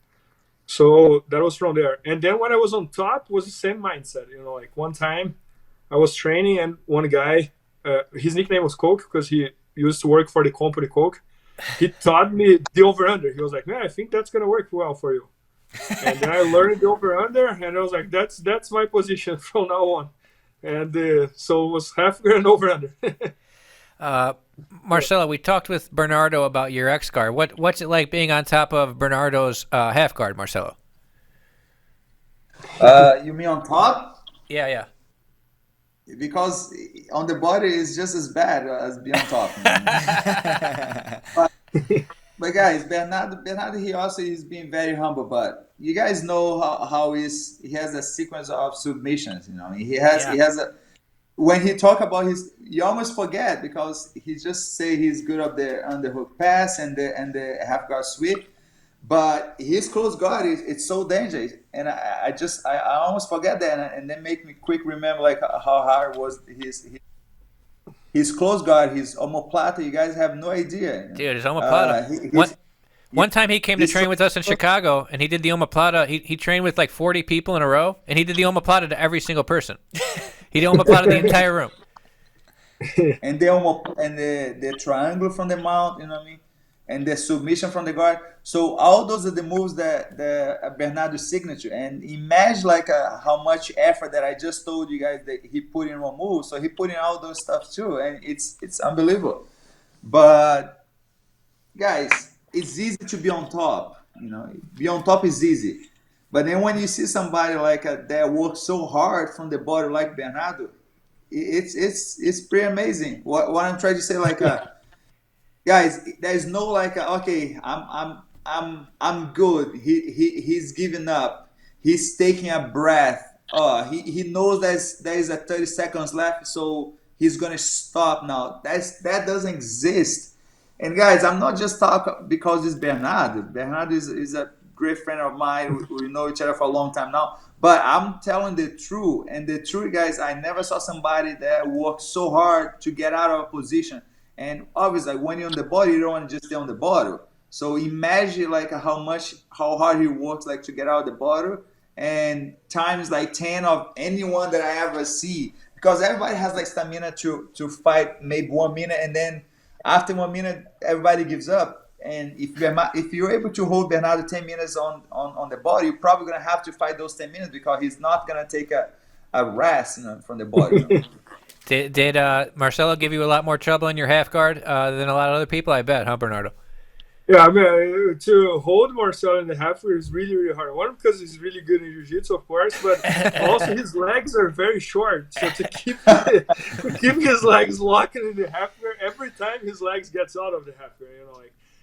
So that was from there. And then when I was on top, was the same mindset. Like one time I was training and one guy, his nickname was Coke because he used to work for the company Coke. He taught me the over-under. He was like, man, I think that's going to work well for you. And then I learned the over-under, and I was like, that's my position from now on. And so it was half guard and over-under. Marcelo, we talked with Bernardo about your X guard. What's it like being on top of Bernardo's half guard, Marcelo? You mean on top? Yeah. Because on the body is just as bad as being on top. but guys, Bernardo, he also is being very humble. But you guys know how he has a sequence of submissions. He has a. When he talk about you almost forget because he just say he's good up the underhook pass and the half guard sweep, but his close guard it's so dangerous, and I almost forget that, and then make me quick remember like how hard was his close guard, his omoplata. You guys have no idea, dude. His omoplata. One time he came to train with us in Chicago, and he did the omoplata. He trained with like 40 people in a row, and he did the omoplata to every single person. He did omoplata the entire room. And the triangle from the mount, and the submission from the guard. So all those are the moves that Bernardo's signature. And imagine like how much effort that I just told you guys that he put in one move. So he put in all those stuff too, and it's unbelievable. But guys, it's easy to be on top. Be on top is easy. But then when you see somebody like that works so hard from the body like Bernardo, it's pretty amazing. What I'm trying to say, like, guys, there's no like, okay, I'm good. He's giving up. He's taking a breath. He knows there is a 30 seconds left, so he's gonna stop now. That doesn't exist. And guys, I'm not just talking because it's Bernardo. Bernardo is a great friend of mine. We know each other for a long time now. But I'm telling the truth. And the truth, guys, I never saw somebody that worked so hard to get out of a position. And obviously, when you're on the body, you don't want to just stay on the bottle. So imagine like how hard he works like to get out of the bottle, and times like 10 of anyone that I ever see. Because everybody has like stamina to fight maybe 1 minute, and then after 1 minute, everybody gives up. And if you're able to hold Bernardo 10 minutes on the body, you're probably going to have to fight those 10 minutes because he's not going to take a rest from the body. Did Marcelo give you a lot more trouble in your half guard than a lot of other people? I bet, huh, Bernardo? Yeah, I mean, to hold Marcelo in the half guard is really, really hard. One, because he's really good in jiu-jitsu, of course, but also his legs are very short. So to keep his legs locking in the half guard, every time his legs gets out of the half guard,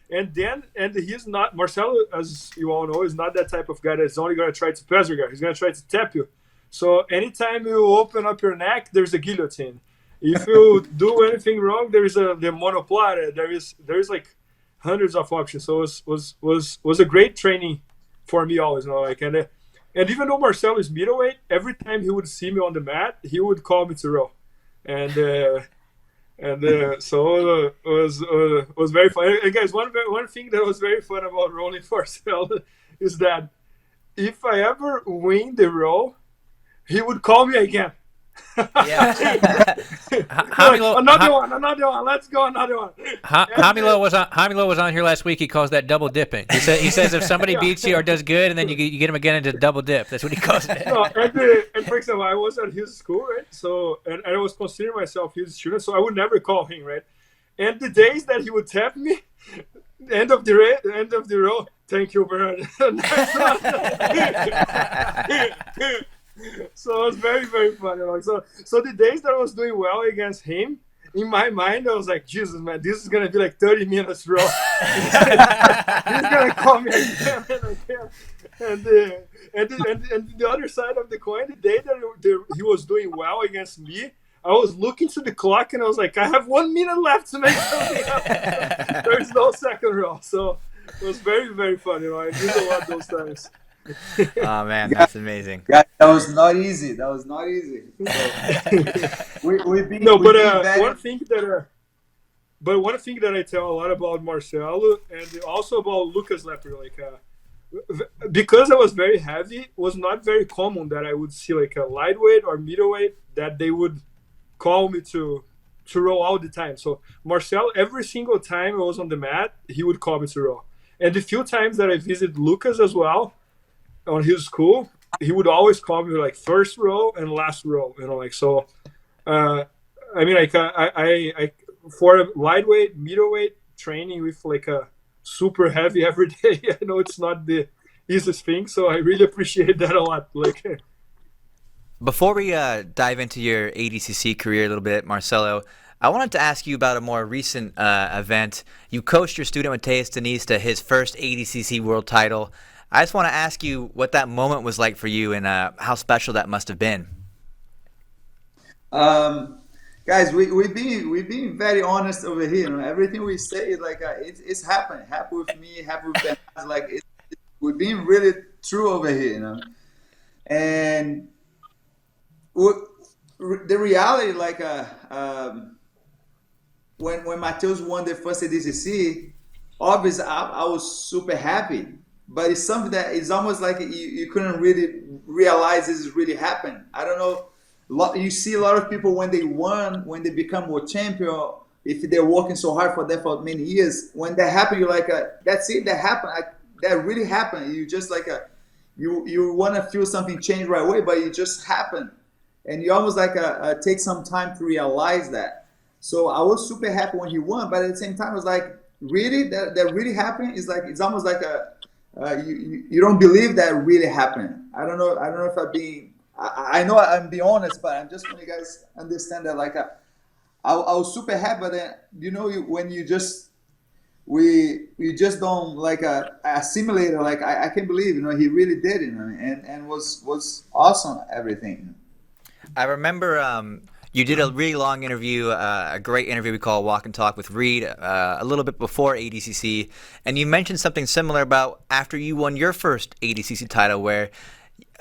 and he's not, Marcelo, as you all know, is not that type of guy that's only going to try to pass your guard. He's going to try to tap you. So anytime you open up your neck, there's a guillotine. If you do anything wrong, there is the monoplata. There is like hundreds of options. So it was a great training for me always. And even though Marcelo is middleweight, every time he would see me on the mat, he would call me to row. And And so it was very fun. And guys, one thing that was very fun about rolling for Marcelo is that if I ever win the roll, he would call me again. Yeah. Hamilo, another one. Let's go, another one. Hamilo was on here last week. He calls that double dipping. He says if somebody beats you or does good, and then you get him again into double dip. That's what he calls it. No, and for example, I was at his school, right? So and I was considering myself his student, so I would never call him, right? And the days that he would tap me, end of the row. Thank you, Bernardo. So it was very, very funny. Like, so the days that I was doing well against him, in my mind, I was like, Jesus, man, this is gonna be like 30 minutes row. He's gonna call me again and again. And the other side of the coin, the day that he was doing well against me, I was looking to the clock and I was like, I have 1 minute left to make something happen. There's no second row. So it was very, very fun. I did a lot those times. Oh man, that's amazing. Yeah, that was not easy. So, one thing that I tell a lot about Marcelo and also about Lucas Lepre, like because I was very heavy, it was not very common that I would see like a lightweight or middleweight that they would call me to roll all the time. So Marcelo, every single time I was on the mat, he would call me to roll. And the few times that I visited Lucas as well, on his school, he would always call me like first row and last row, like so. I mean, like I for a lightweight, middleweight training with like a super heavy every day. I know it's not the easiest thing, so I really appreciate that a lot. Like, before we dive into your ADCC career a little bit, Marcelo, I wanted to ask you about a more recent event. You coached your student Mateus Denise to his first ADCC world title. I just want to ask you what that moment was like for you and how special that must have been. Guys, we've been very honest over here. Everything we say is like it's happened with me, happened with them. Like we've been really true over here. And the reality, like when Mateus won the first ADCC, obviously I was super happy. But it's something that is almost like you couldn't really realize this is really happened. I don't know. You see a lot of people when they become world champion, if they're working so hard for that for many years, when that happens, you're like, that's it, that happened. That really happened. You just like, you want to feel something change right away, but it just happened. And you almost like take some time to realize that. So I was super happy when he won, but at the same time, I was like, really? That really happened? It's almost like you don't believe that really happened. I don't know if I'm being. I know I'm being honest, but I'm just want you guys understand that. Like, I was super happy, but then when you just we just don't like assimilate it. Like I can't believe he really did it, and was awesome everything. I remember you did a really long interview, a great interview we call Walk and Talk with Reed, a little bit before ADCC, and you mentioned something similar about after you won your first ADCC title, where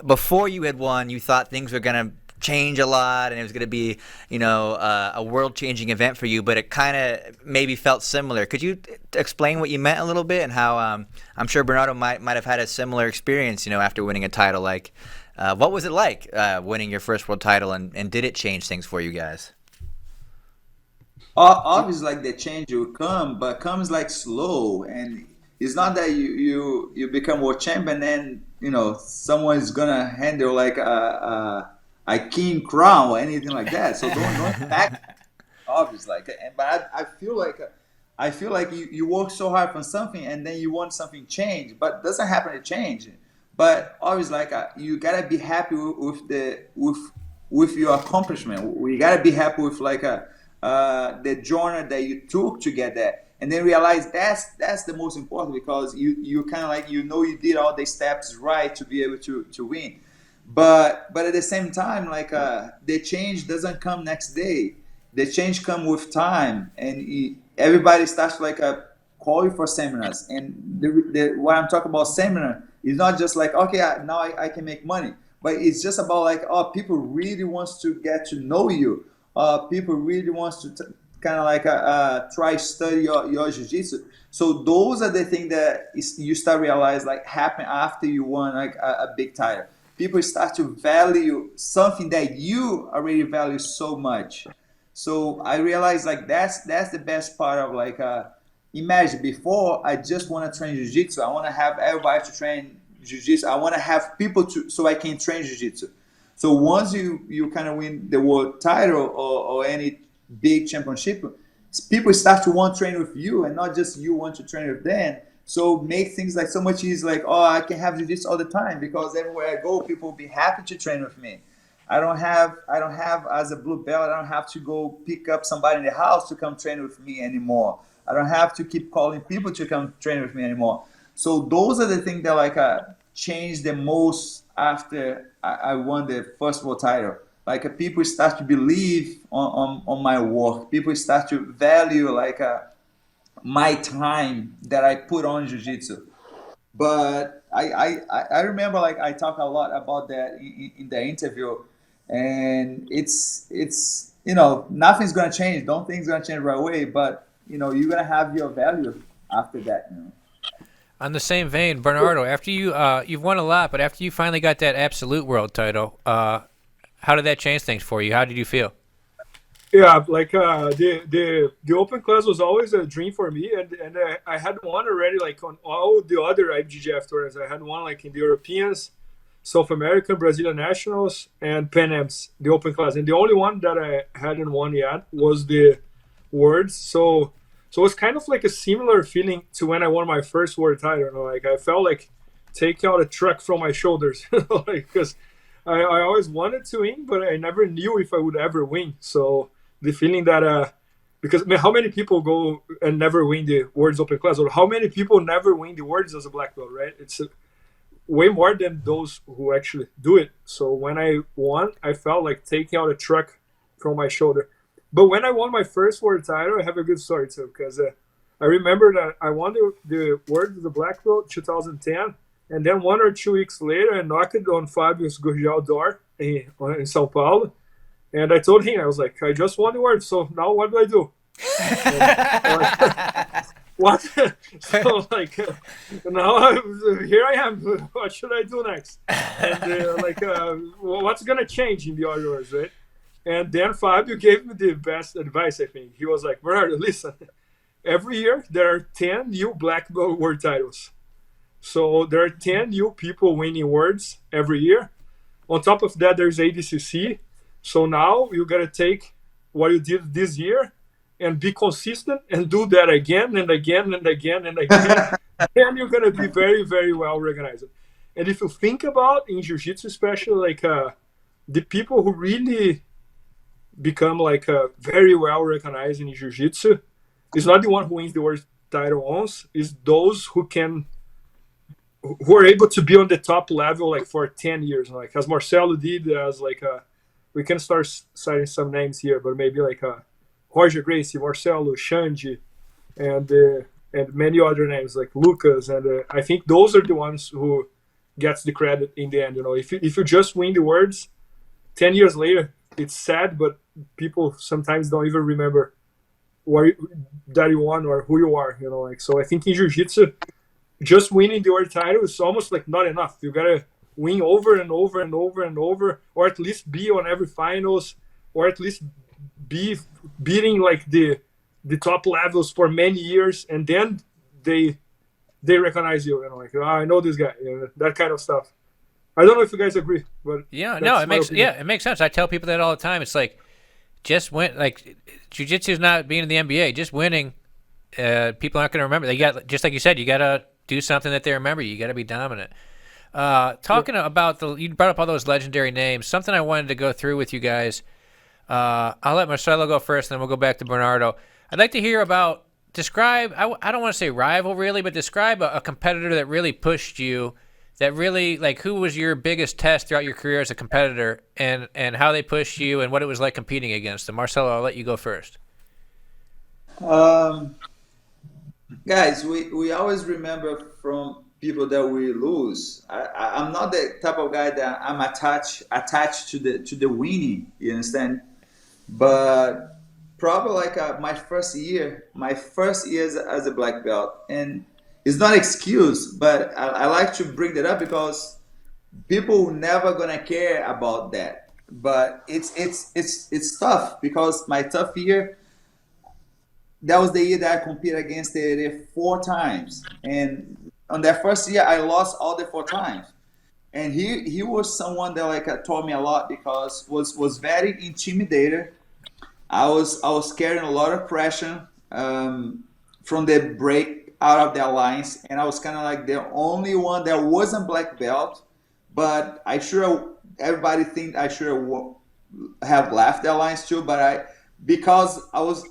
before you had won, you thought things were going to change a lot and it was going to be, a world-changing event for you, but it kind of maybe felt similar. Could you explain what you meant a little bit and how I'm sure Bernardo might have had a similar experience, after winning a title? Like, what was it like winning your first world title, and did it change things for you guys? Obviously, like the change will come, but comes like slow, and it's not that you become world champion and someone's gonna handle like a king crown or anything like that. So don't back. Obviously, but I feel like you work so hard for something and then you want something change, but it doesn't happen to change. But obviously, like you gotta be happy with your accomplishment. We gotta be happy with like the journey that you took to get there, and then realize that's the most important, because you kind of like you did all the steps right to be able to win. But at the same time, like the change doesn't come next day. The change come with time, and everybody starts like call you for seminars. And what I'm talking about seminar is not just like, okay, now I can make money, but it's just about like, people really wants to get to know you. People really wants to kind of like try study your jiu-jitsu. So those are the things that you start realize like happen after you won like a big title. People start to value something that you already value so much. So I realized like that's the best part of like imagine before I just want to train jiu-jitsu. I want to have everybody to train jiu-jitsu. I want to have people to so I can train jiu-jitsu. So once you kind of win the world title or any big championship, people start to want to train with you and not just you want to train with them. So make things like so much easier. Like, oh, I can have jiu-jitsu all the time because everywhere I go, people will be happy to train with me. I don't have as a blue belt, I don't have to go pick up somebody in the house to come train with me anymore. I don't have to keep calling people to come train with me anymore. So those are the things that like changed the most after I won the first world title. Like people start to believe on my work. People start to value like my time that I put on jiu-jitsu. But I remember like I talk a lot about that in the interview, and it's nothing's gonna change. Don't think it's gonna change right away, but you're gonna have your value after that. On the same vein, Bernardo, after you've won a lot, but after you finally got that absolute world title, how did that change things for you? How did you feel? Yeah, like the open class was always a dream for me, and I had won already like on all the other IBJJF tournaments. I had won like in the Europeans, South American, Brazilian Nationals, and Pan Ams, the open class. And the only one that I hadn't won yet was the Worlds. So it was kind of like a similar feeling to when I won my first world title. Like I felt like taking out a truck from my shoulders, like because I always wanted to win, but I never knew if I would ever win. So the feeling that because I mean, how many people go and never win the Worlds Open Class, or how many people never win the Worlds as a black belt, right? It's way more than those who actually do it. So when I won, I felt like taking out a truck from my shoulder. But when I won my first world title, I have a good story too, because I remember that I won the Worlds, the black belt, 2010, and then 1 or 2 weeks later, I knocked on Fabio Gurgel door in São Paulo. And I told him, I was like, I just won the World, so now what do I do? What? So like, now here I am. What should I do next? And what's gonna change in the other words, right? And then Fabio gave me the best advice. I think he was like, Bernardo, listen. Every year there are 10 new black belt world titles. So there are 10 new people winning worlds every year. On top of that, there's ADCC. So now you got to take what you did this year and be consistent and do that again and again and again and again. And you're going to be very, very well recognized. And if you think about in Jiu-Jitsu especially, like the people who really become like very well recognized in Jiu-Jitsu is not the one who wins the world title once, is those who are able to be on the top level like for 10 years, like as Marcelo did, as like we can start citing some names here, but maybe like Roger Gracie, Marcelo, Xande, and many other names like Lucas, and I think those are the ones who gets the credit in the end. If you just win the words, 10 years later, it's sad, but people sometimes don't even remember that you won or who you are. So I think in Jiu-Jitsu, just winning the world title is almost like not enough. You gotta win over and over and over and over, or at least be on every finals, or at least be beating like the top levels for many years, and then they recognize you. Like, oh, I know this guy. That kind of stuff. I don't know if you guys agree, but yeah, no, it makes sense. I tell people that all the time. It's like just win. Like jiu-jitsu is not being in the NBA. Just winning, people aren't going to remember. They got, just like you said, you got to do something that they remember. You got to be dominant. Talking about you brought up all those legendary names. Something I wanted to go through with you guys. I'll let Marcelo go first, and then we'll go back to Bernardo. I'd like to hear about describe. I don't want to say rival really, but describe a competitor that really pushed you. That really, like, who was your biggest test throughout your career as a competitor, and how they pushed you, and what it was like competing against them. Marcelo, I'll let you go first. Guys, we always remember from people that we lose. I'm not the type of guy that I'm attached to the winning. You understand? But probably like my first year as a black belt, and it's not excuse, but I like to bring that up because people never gonna care about that. But it's tough because my tough year, that was the year that I competed against the 4 times, and on that first year I lost all the 4 times. And he was someone that like taught me a lot because was very intimidated. I was carrying a lot of pressure from the break out of the alliance, and I was kind of like the only one that wasn't black belt. But I sure everybody think I sure have left the alliance too. But because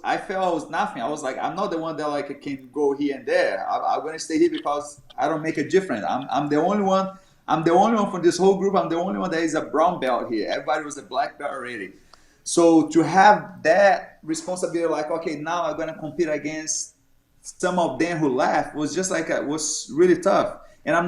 I felt I was nothing. I was like I'm not the one that like can go here and there. I'm gonna stay here because I don't make a difference. I'm the only one. I'm the only one from this whole group. I'm the only one that is a brown belt here. Everybody was a black belt already. So to have that responsibility, like, okay, now I'm gonna compete against some of them who left, was just like was really tough. And I'm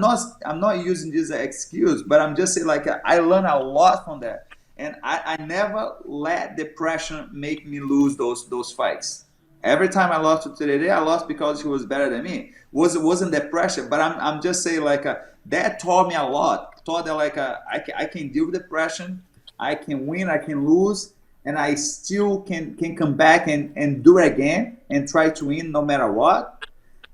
not using this as an excuse, but I'm just saying like I learned a lot from that, and I never let depression make me lose those fights. Every time I lost to Terere, I lost because he was better than me. Wasn't that pressure, but I'm just saying like that taught me a lot. Taught that like I can deal with depression, I can win, I can lose, and I still can come back and do it again and try to win no matter what.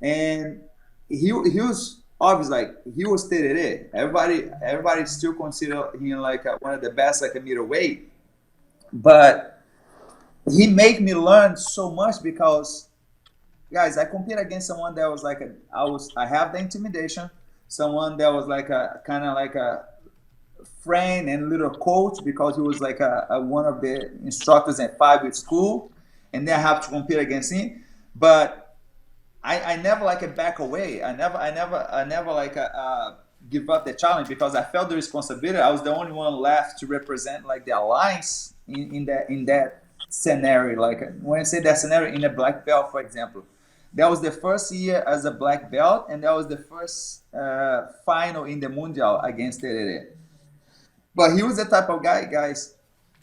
And he was obviously like he was Terere. Everybody still consider him like one of the best like a middleweight, but he made me learn so much because guys, I compete against someone that was like I have the intimidation, someone that was like a kind of like a friend and little coach because he was like one of the instructors at Fabio school, and then I have to compete against him. But I never like a back away. I never like give up the challenge because I felt the responsibility. I was the only one left to represent like the alliance in that scenario. Like when I say that scenario in a black belt, for example, that was the first year as a black belt, and that was the first final in the Mundial against Terere. But he was the type of guy, guys.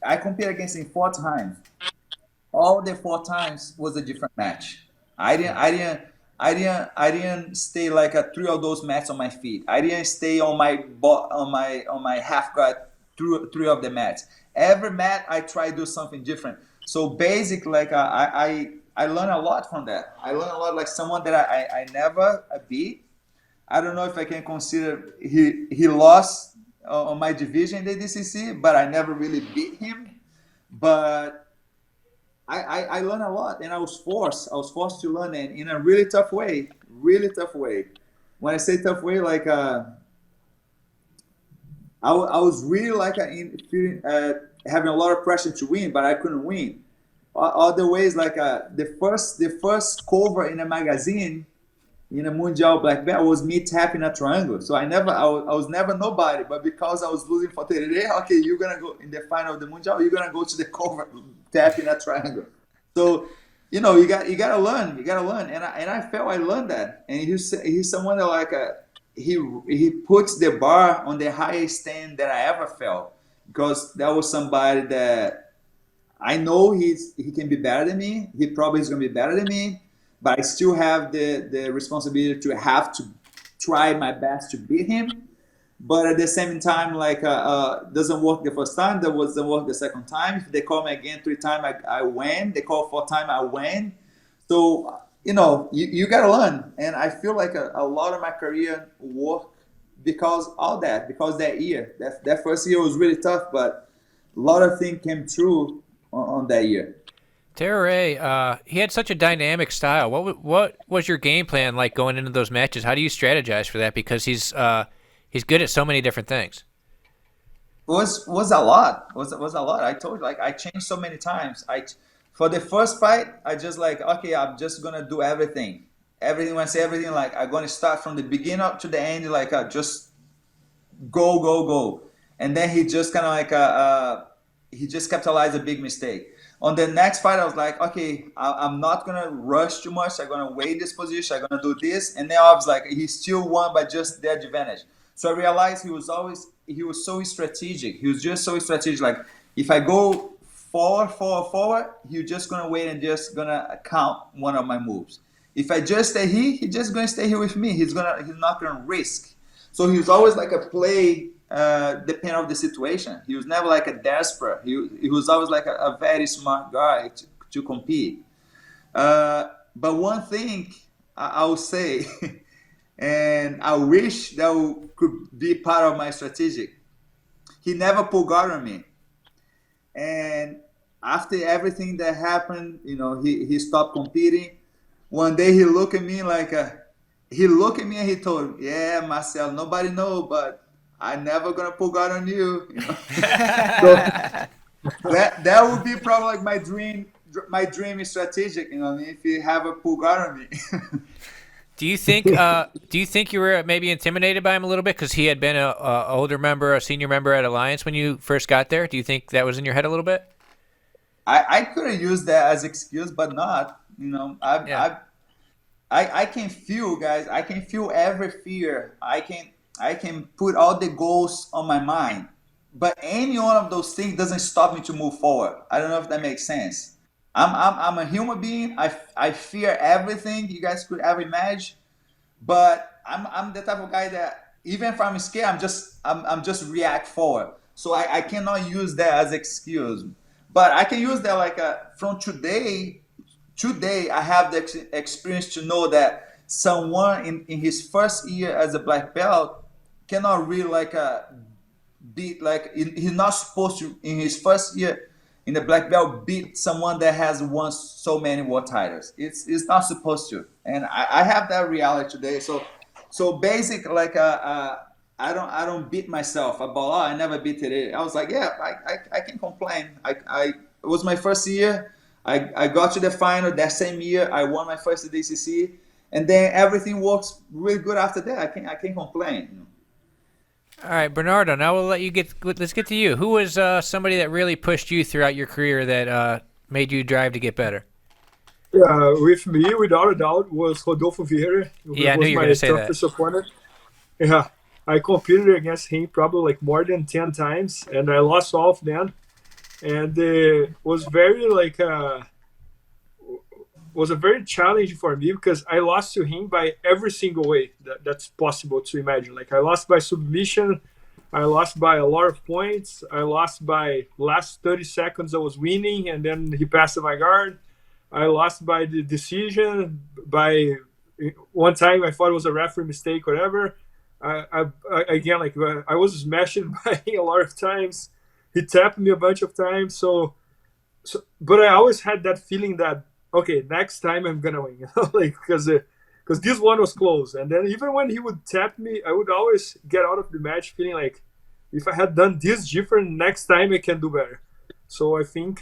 I competed against him 4 times. All the 4 times was a different match. I didn't stay like 3 of those mats on my feet. I didn't stay on my half guard through 3 of the mats. Every mat I try to do something different. So basically, like I learned a lot from that. I learned a lot like someone that I never beat. I don't know if I can consider he lost on my division in the DCC, but I never really beat him. But I learned a lot, and I was forced to learn it in a really tough way, really tough way. When I say tough way, like I was really like feeling, having a lot of pressure to win, but I couldn't win. Other ways, like the first cover in a magazine in a Mundial black belt was me tapping a triangle. So I was never nobody, but because I was losing for Terere, okay, you're gonna go in the final of the Mundial, you're gonna go to the cover tapping a triangle. So you gotta learn, and I felt I learned that. And he's someone that like he puts the bar on the highest stand that I ever felt, because that was somebody that I know he can be better than me. He probably is going to be better than me, but I still have the responsibility to have to try my best to beat him. But at the same time, like doesn't work the first time, that doesn't work the second time. If they call me again 3 times, I win. They call 4 times, I win. So you gotta learn, and I feel like a lot of my career worked because that year, that first year was really tough, but a lot of things came true on that year. Terere, he had such a dynamic style. What was your game plan like going into those matches? How do you strategize for that? Because he's good at so many different things. Was a lot. Was a lot. I told you, like I changed so many times. For the first fight, I just like, okay, I'm just gonna do everything. Everything, when I say everything, like I'm gonna start from the beginning up to the end, like just go, go, go. And then he just kind of like he just capitalized a big mistake. On the next fight, I was like, okay, I'm not gonna rush too much. I'm gonna wait this position. I'm gonna do this, and then I was like, he still won by just the advantage. So I realized he was so strategic. He was just so strategic. Like if I go forward, he's just gonna wait and just gonna count one of my moves. If I just stay here, he's just gonna stay here with me. He's not gonna risk. So he was always like a play, depending on the situation. He was never like a desperate. He was always like a very smart guy to compete. But one thing I will say, and I wish that could be part of my strategy. He never pulled guard on me. And after everything that happened, he stopped competing. One day he looked at me and he told, "Yeah, Marcel, nobody know, but I never gonna pull guard on you." So that would be probably like my dream strategic. If you have a pull guard on me. Do you think you were maybe intimidated by him a little bit because he had been a senior member at Alliance when you first got there? Do you think that was in your head a little bit? I could have used that as excuse, but not. I can feel, guys. I can feel every fear. I can put all the goals on my mind, but any one of those things doesn't stop me to move forward. I don't know if that makes sense. I'm a human being. I fear everything you guys could ever imagine, but I'm the type of guy that even if I'm scared, I'm just react forward. So I cannot use that as excuse, but I can use that from today. Today, I have the experience to know that someone in his first year as a black belt cannot really he's not supposed to in his first year in the black belt beat someone that has won so many world titles. It's not supposed to, and I have that reality today. So basic I don't beat myself about I never beat it. I was like, yeah, I can complain. It was my first year. I got to the final that same year. I won my first DCC, and then everything works really good after that. I can't complain. All right, Bernardo. Now let's get to you. Who was somebody that really pushed you throughout your career that made you drive to get better? Yeah, with me, without a doubt, was Rodolfo Vieira. Yeah, I knew you were going to say that. Opponent. Yeah, I competed against him probably more than 10 times, and I lost all of them. And it was was a very challenging for me because I lost to him by every single way that's possible to imagine. I lost by submission, I lost by a lot of points, I lost by last 30 seconds I was winning, and then he passed my guard. I lost by the decision. By one time I thought it was a referee mistake, whatever. I was smashed by him a lot of times. He tapped me a bunch of times. But I always had that feeling that, okay, next time I'm gonna win, because this one was close. And then even when he would tap me, I would always get out of the match feeling like, if I had done this different, next time I can do better. So I think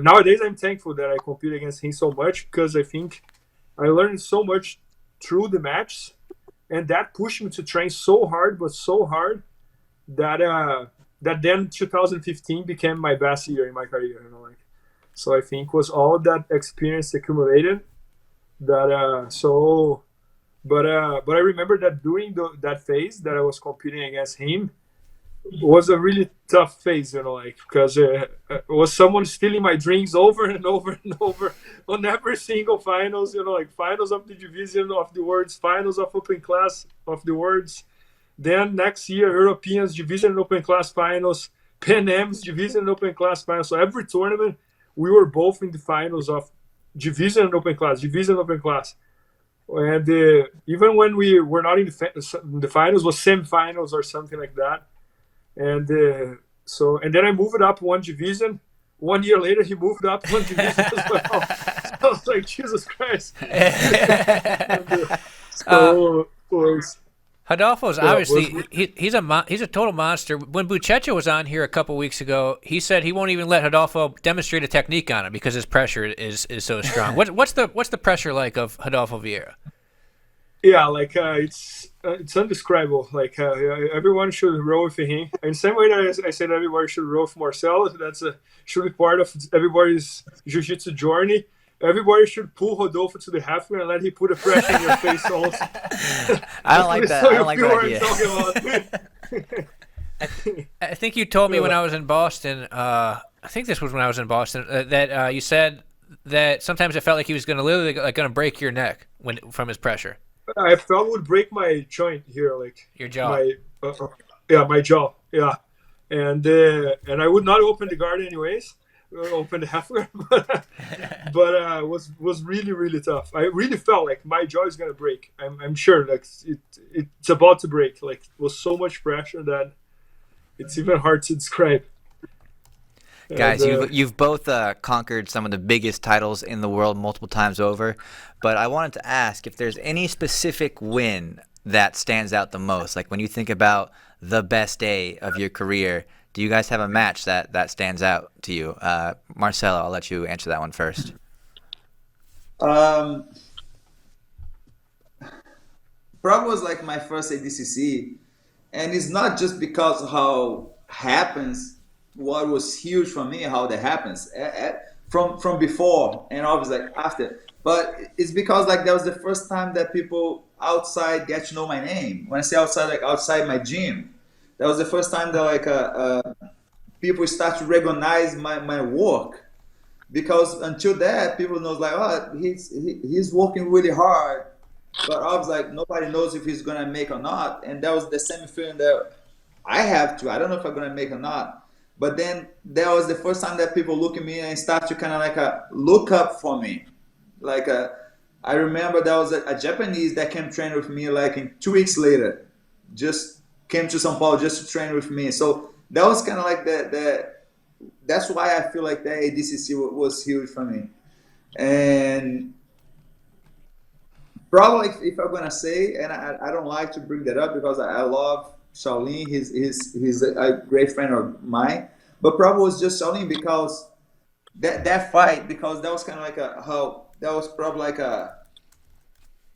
nowadays I'm thankful that I compete against him so much, because I think I learned so much through the match, and that pushed me to train so hard, that then 2015 became my best year in my career. So I think was all that experience accumulated. But I remember that during that phase that I was competing against him was a really tough phase, because it was someone stealing my drinks over and over and over on every single finals, finals of the division of the worlds, finals of open class of the worlds. Then next year, Europeans division and open class finals, Pan Am's division and open class finals. So every tournament, we were both in the finals of division and open class. And even when we were not in the finals, was semifinals or something like that. And then I moved up one division. 1 year later, he moved up one division as well. So I was like, Jesus Christ. Rodolfo's obviously he's a total monster. When Buchecha was on here a couple weeks ago, he said he won't even let Rodolfo demonstrate a technique on him because his pressure is so strong. What's the pressure like of Rodolfo Vieira? Yeah, it's undescribable. Everyone should roll with him. In the same way that I said everybody should roll with Marcelo, that's should be part of everybody's jiu-jitsu journey. Everybody should pull Rodolfo to the halfway and let him put a pressure in your face also. I don't like that. I don't like that idea. I think you told me when I was in Boston. I think this was when I was in Boston that you said that sometimes it felt like he was going to literally like going to break your neck from his pressure. I felt it would break my joint here, like Your jaw. My jaw, yeah, and I would not open the guard anyways. Open the half guard, but was really really tough. I really felt like my jaw is gonna break. I'm sure like it's about to break. Like it was so much pressure that it's even hard to describe. Guys, And, you've both conquered some of the biggest titles in the world multiple times over, but I wanted to ask if there's any specific win that stands out the most. Like when you think about the best day of your career, do you guys have a match that stands out to you? Marcelo, I'll let you answer that one first. Probably was like my first ADCC, and it's not just because how happens. What was huge for me, how that happens from before and obviously like after. But it's because like that was the first time that people outside get to know my name. When I say outside, like outside my gym, that was the first time that like people start to recognize my work. Because until that, people knows like, oh, he's working really hard, but obviously like nobody knows if he's gonna make or not. And that was the same feeling that I have to. I don't know if I'm gonna make or not. But then that was the first time that people look at me and start to kind of like look up for me. Like I remember there was a Japanese that came train with me like in 2 weeks later, just came to São Paulo just to train with me. So that was kind of like that's why I feel like that ADCC was huge for me. And probably if I'm gonna say, and I don't like to bring that up because I love Shaolin, he's a great friend of mine, but probably was just Shaolin because that fight, because that was kind of like that was probably like a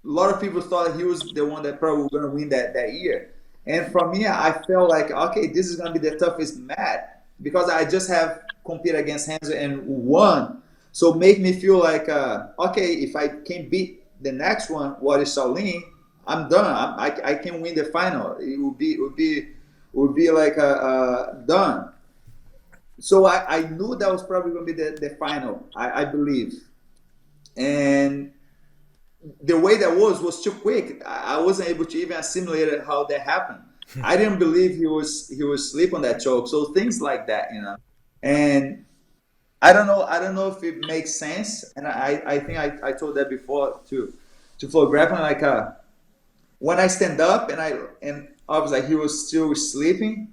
lot of people thought he was the one that probably was going to win that year. And for me, I felt like, okay, this is going to be the toughest match because I just have competed against Hanzo and won. So make me feel like, okay, if I can beat the next one, what is Shaolin, I'm done. I can win the final. It would be like done. So I knew that was probably going to be the final. I believe, and the way that was too quick. I wasn't able to even assimilate how that happened. I didn't believe he was asleep on that choke. So things like that, you know. And I don't know if it makes sense. And I think I told that before to FloGrappling, like when I stand up and obviously he was still sleeping,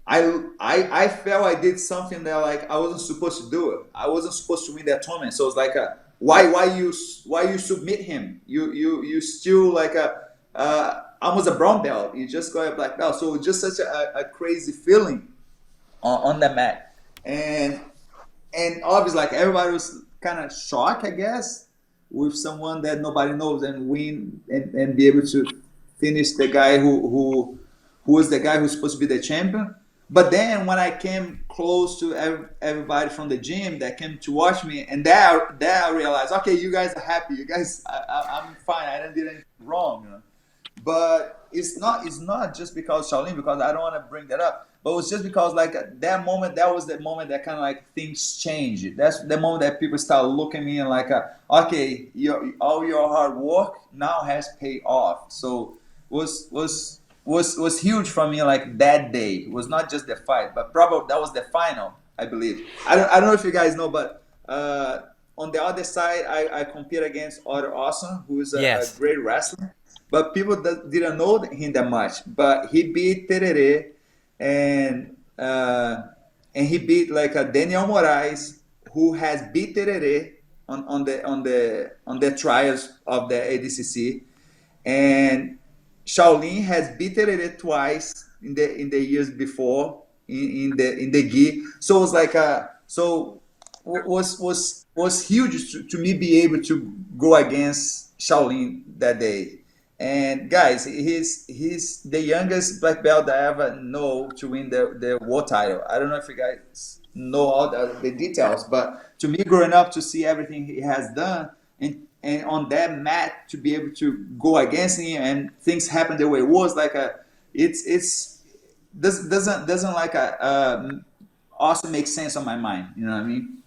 I felt I did something that like I wasn't supposed to do it. I wasn't supposed to win that tournament. So it's like why you submit him? You still like almost a brown belt. You just got a black belt. So it's just such a crazy feeling on the mat. And obviously like everybody was kind of shocked, I guess, with someone that nobody knows and win and be able to finish the guy who was the guy who's supposed to be the champion. But then when I came close to everybody from the gym that came to watch me, and there I realized, okay, you guys are happy. You guys, I'm fine. I didn't do anything wrong. You know? But it's not just because Shaolin, because I don't want to bring that up. But it was just because like that moment, that was the moment that kind of like things changed. That's the moment that people start looking at me and like, okay, all your hard work now has paid off. So was huge for me. Like that day, it was not just the fight, but probably that was the final. I believe. I don't know if you guys know, but on the other side, I compete against Otto Awesome, who is a great wrestler. But people didn't know him that much. But he beat Tererê, and he beat like a Daniel Moraes, who has beat Tererê on the trials of the ADCC, and Shaolin has beat Tererê twice in the years before in the gi. So it was like was huge to me be able to go against Shaolin that day. And guys, he's the youngest black belt I ever know to win the world title. I don't know if you guys know all the details, but to me, growing up to see everything he has done and on that mat to be able to go against him and things happen the way it was, like it's doesn't like also make sense on my mind. You know what I mean?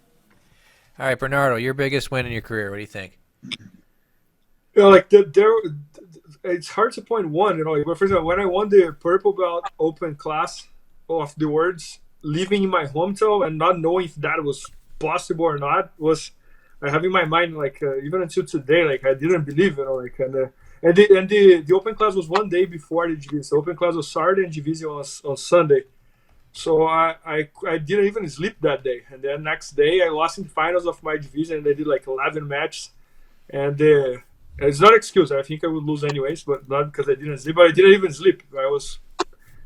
All right, Bernardo, your biggest win in your career. What do you think? Yeah, like it's hard to point one. Like, but for example, when I won the purple belt open class of the words, living in my hometown and not knowing if that was possible or not was I have in my mind like even until today, like I didn't believe like and the open class was one day before the division. The open class was Saturday and division was on Sunday. So I didn't even sleep that day, and then next day I lost in the finals of my division, and I did like 11 matches, and it's not an excuse. I think I would lose anyways, but not because I didn't sleep. But I didn't even sleep. I was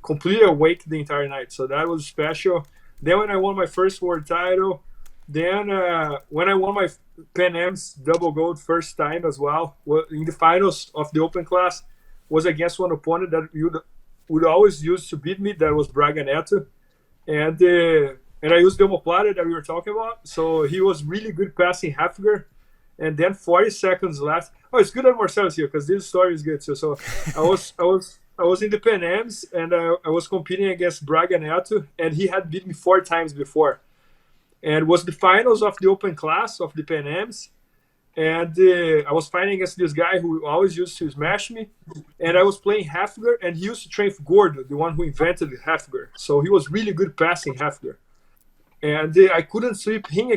completely awake the entire night, so that was special. Then when I won my first world title, then when I won my Pan Am's double gold first time as well, in the finals of the open class, was against one opponent that you would always use to beat me. That was Braga Neto, and I used the omoplata that we were talking about. So he was really good passing half guard. And then 40 seconds left. Oh, it's good that Marcelo's here because this story is good too. So I was in the Pan Ams and I was competing against Braga Neto, and he had beat me 4 times before. And it was the finals of the open class of the Pan Ams. And I was fighting against this guy who always used to smash me. And I was playing half guard, and he used to train Gordo, the one who invented the half guard. So he was really good passing half guard. And I couldn't sweep him,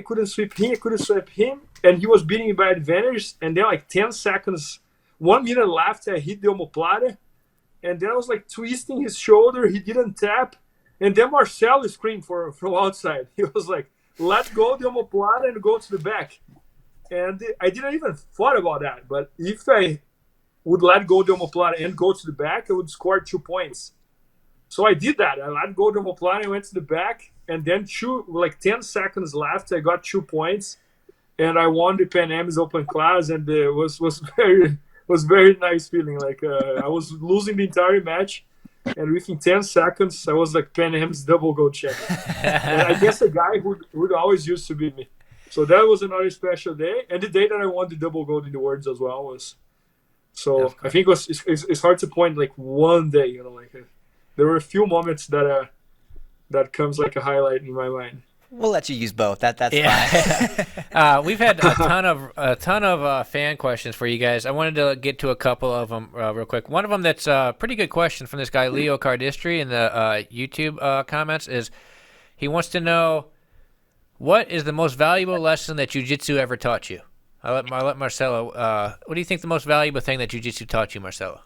and he was beating me by advantage. And then like 10 seconds, 1 minute left, I hit the omoplata, and then I was like twisting his shoulder. He didn't tap, and then Marcelo screamed from outside. He was like, "Let go the omoplata and go to the back." And I didn't even thought about that. But if I would let go the omoplata and go to the back, I would score 2 points. So I did that. I let go the omoplata, I went to the back, and then 10 seconds left, I got 2 points, and I won the Pan Am's open class, and it was very nice feeling. Like I was losing the entire match, and within 10 seconds, I was like Pan Am's double gold champion. And I guess a guy who would always used to beat me. So that was another special day, and the day that I won the double gold in the worlds as well was. So I think it's hard to point like one day, you know, like. There were a few moments that comes like a highlight in my mind. We'll let you use both. That's fine. We've had a ton of fan questions for you guys. I wanted to get to a couple of them real quick. One of them that's a pretty good question from this guy Leo Cardistri in the YouTube comments is he wants to know what is the most valuable lesson that Jiu-Jitsu ever taught you. I'll let Marcelo. What do you think the most valuable thing that Jiu-Jitsu taught you, Marcelo?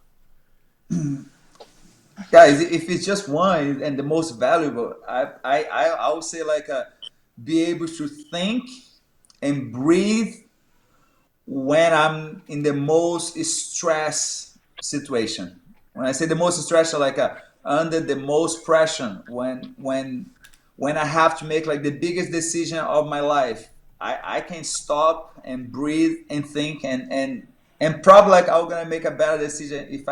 Guys, if it's just one and the most valuable, I would say like be able to think and breathe when I'm in the most stress situation. When I say the most stress, like under the most pressure, when I have to make like the biggest decision of my life, I can stop and breathe and think and probably like I'm gonna make a better decision if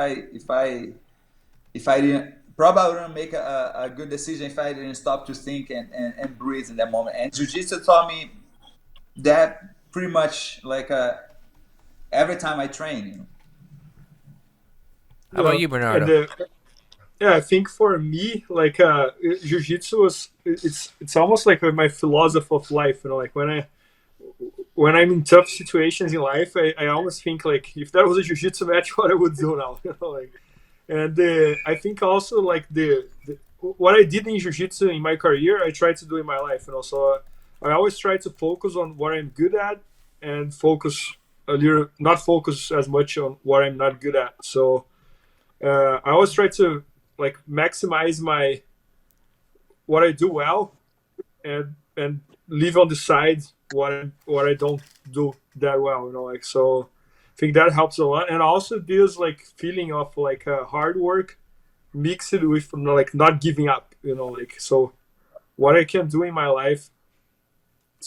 I didn't, probably I wouldn't make a good decision if I didn't stop to think and breathe in that moment. And Jiu-Jitsu taught me that pretty much like every time I train. You know? How about you, Bernardo? Yeah, I think for me, like Jiu-Jitsu it's almost like my philosophy of life. You know, like when I'm in tough situations in life, I almost think like if that was a Jiu-Jitsu match, what I would do now. You know, like. And I think also like what I did in Jiu-Jitsu in my career, I try to do in my life. And also I always try to focus on what I'm good at and not focus as much on what I'm not good at. So I always try to like maximize what I do well and leave on the side what I don't do that well. You know, like so. I think that helps a lot, and also this like feeling of like hard work mixed with like not giving up, you know, like so what I can do in my life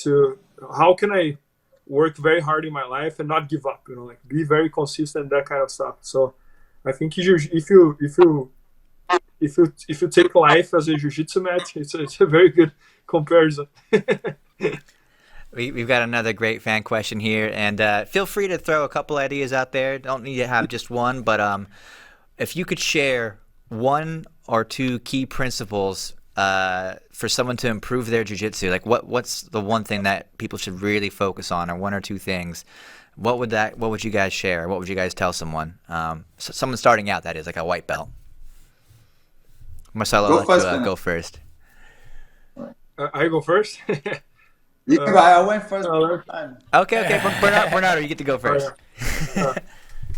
to how can I work very hard in my life and not give up, you know, like be very consistent, that kind of stuff. So I think if you take life as a jiu-jitsu match, it's a very good comparison. We've got another great fan question here, and feel free to throw a couple ideas out there. Don't need to have just one, but if you could share one or two key principles for someone to improve their jiu-jitsu? Like what's the one thing that people should really focus on, or one or two things? What would you guys share? What would you guys tell someone? Someone starting out, that is, like a white belt. Marcelo, Go first, go first. I go first. You can go. I went first. Okay. Bernardo, you get to go first.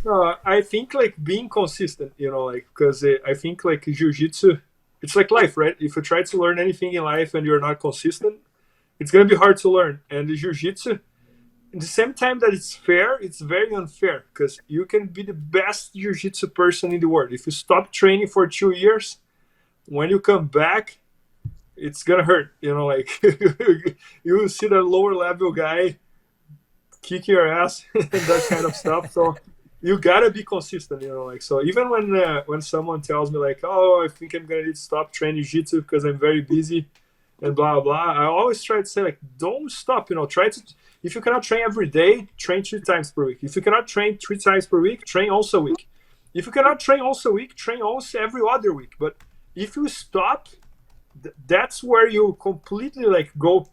No, I think like being consistent, like, because I think like jiu-jitsu, it's like life, right? If you try to learn anything in life and you're not consistent, it's going to be hard to learn. And the jiu-jitsu, at the same time that it's fair, it's very unfair, because you can be the best jiu-jitsu person in the world. If you stop training for 2 years, when you come back, it's going to hurt, like you will see the lower level guy kick your ass and that kind of stuff. So you gotta be consistent, like, so even when someone tells me like, oh, I think I'm gonna need to stop training jiu-jitsu because I'm very busy and blah blah, I always try to say like, don't stop, try to, if you cannot train every day, train 3 times per week. If you cannot train 3 times per week, train also a week. If you cannot train also a week, train also every other week. But if you stop, that's where you completely like go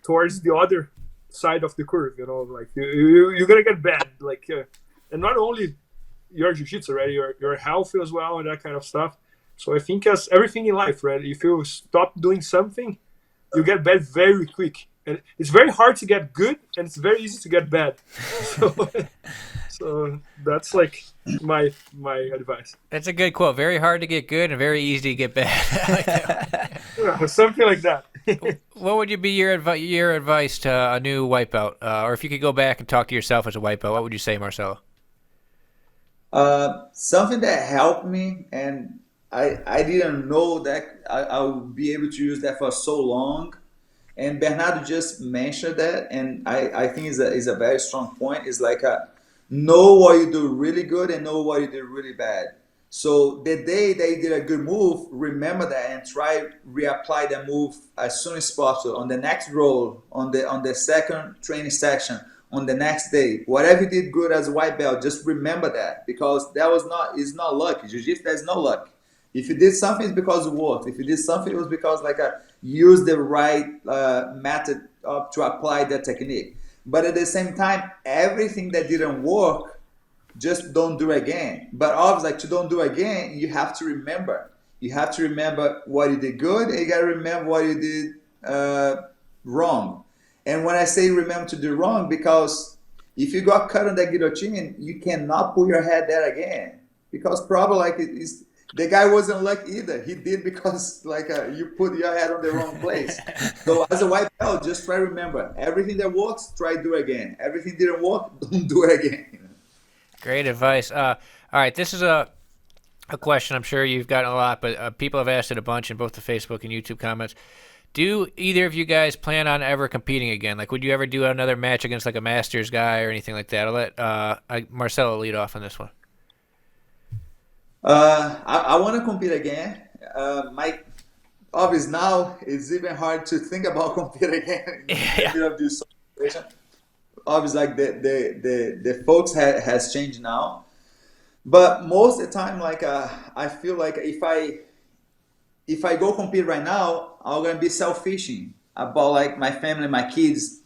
towards the other side of the curve, like you're gonna get bad, like and not only your jiu-jitsu, right, your health as well and that kind of stuff. So I think as everything in life, right, if you stop doing something, you get bad very quick, and it's very hard to get good and it's very easy to get bad. So that's like my advice. That's a good quote. Very hard to get good and very easy to get bad. I like that. Yeah, something like that. What would be your advice to a new white belt? Or if you could go back and talk to yourself as a white belt, what would you say, Marcelo? Something that helped me, and I didn't know that I would be able to use that for so long. And Bernardo just mentioned that, and I think is a very strong point. It's like know what you do really good and know what you do really bad. So the day they did a good move, remember that and try reapply that move as soon as possible on the next roll, on the second training section, on the next day. Whatever you did good as a white belt, just remember that, because it's not luck. Jiu-jitsu, there's no luck. If you did something, it's because it worked. If you did something, it was because you used the right method to apply that technique. But at the same time, everything that didn't work, just don't do again. But obviously, to don't do again, you have to remember. You have to remember what you did good, and you got to remember what you did wrong. And when I say remember to do wrong, because if you got cut on that guillotine, you cannot put your head there again. Because probably the guy wasn't lucky either. He did because you put your head on the wrong place. So as a white belt, just try to remember, everything that works, try to do again. Everything didn't work, don't do it again. Great advice. All right, this is a question I'm sure you've gotten a lot, but people have asked it a bunch in both the Facebook and YouTube comments. Do either of you guys plan on ever competing again? Like, would you ever do another match against like a Masters guy or anything like that? I'll let Marcelo lead off on this one. I want to compete again. Obviously now it's even hard to think about competing again in the middle of this situation. Obviously, like the folks has changed now, but most of the time, I feel like if I go compete right now, I'm gonna be selfishing about like my family, my kids.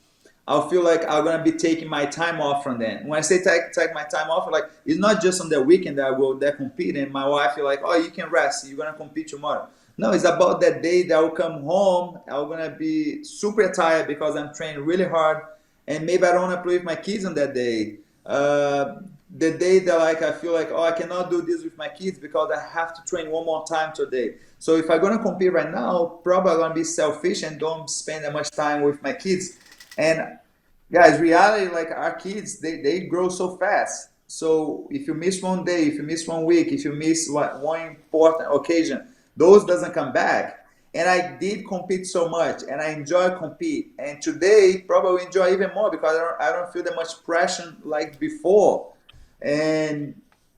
I'll feel like I'm gonna be taking my time off from them. When I say take my time off, like it's not just on the weekend that I go there compete and my wife feel like, oh, you can rest, you're gonna compete tomorrow. No, it's about that day that I will come home, I'm gonna be super tired because I'm training really hard, and maybe I don't wanna play with my kids on that day. The day that I feel like, oh, I cannot do this with my kids because I have to train one more time today. So if I'm gonna compete right now, probably I'm gonna be selfish and don't spend that much time with my kids. And guys, reality, like our kids, they grow so fast. So if you miss one day, if you miss 1 week, if you miss one important occasion, those doesn't come back. And I did compete so much, and I enjoy compete. And today, probably enjoy even more because I don't feel that much pressure like before. And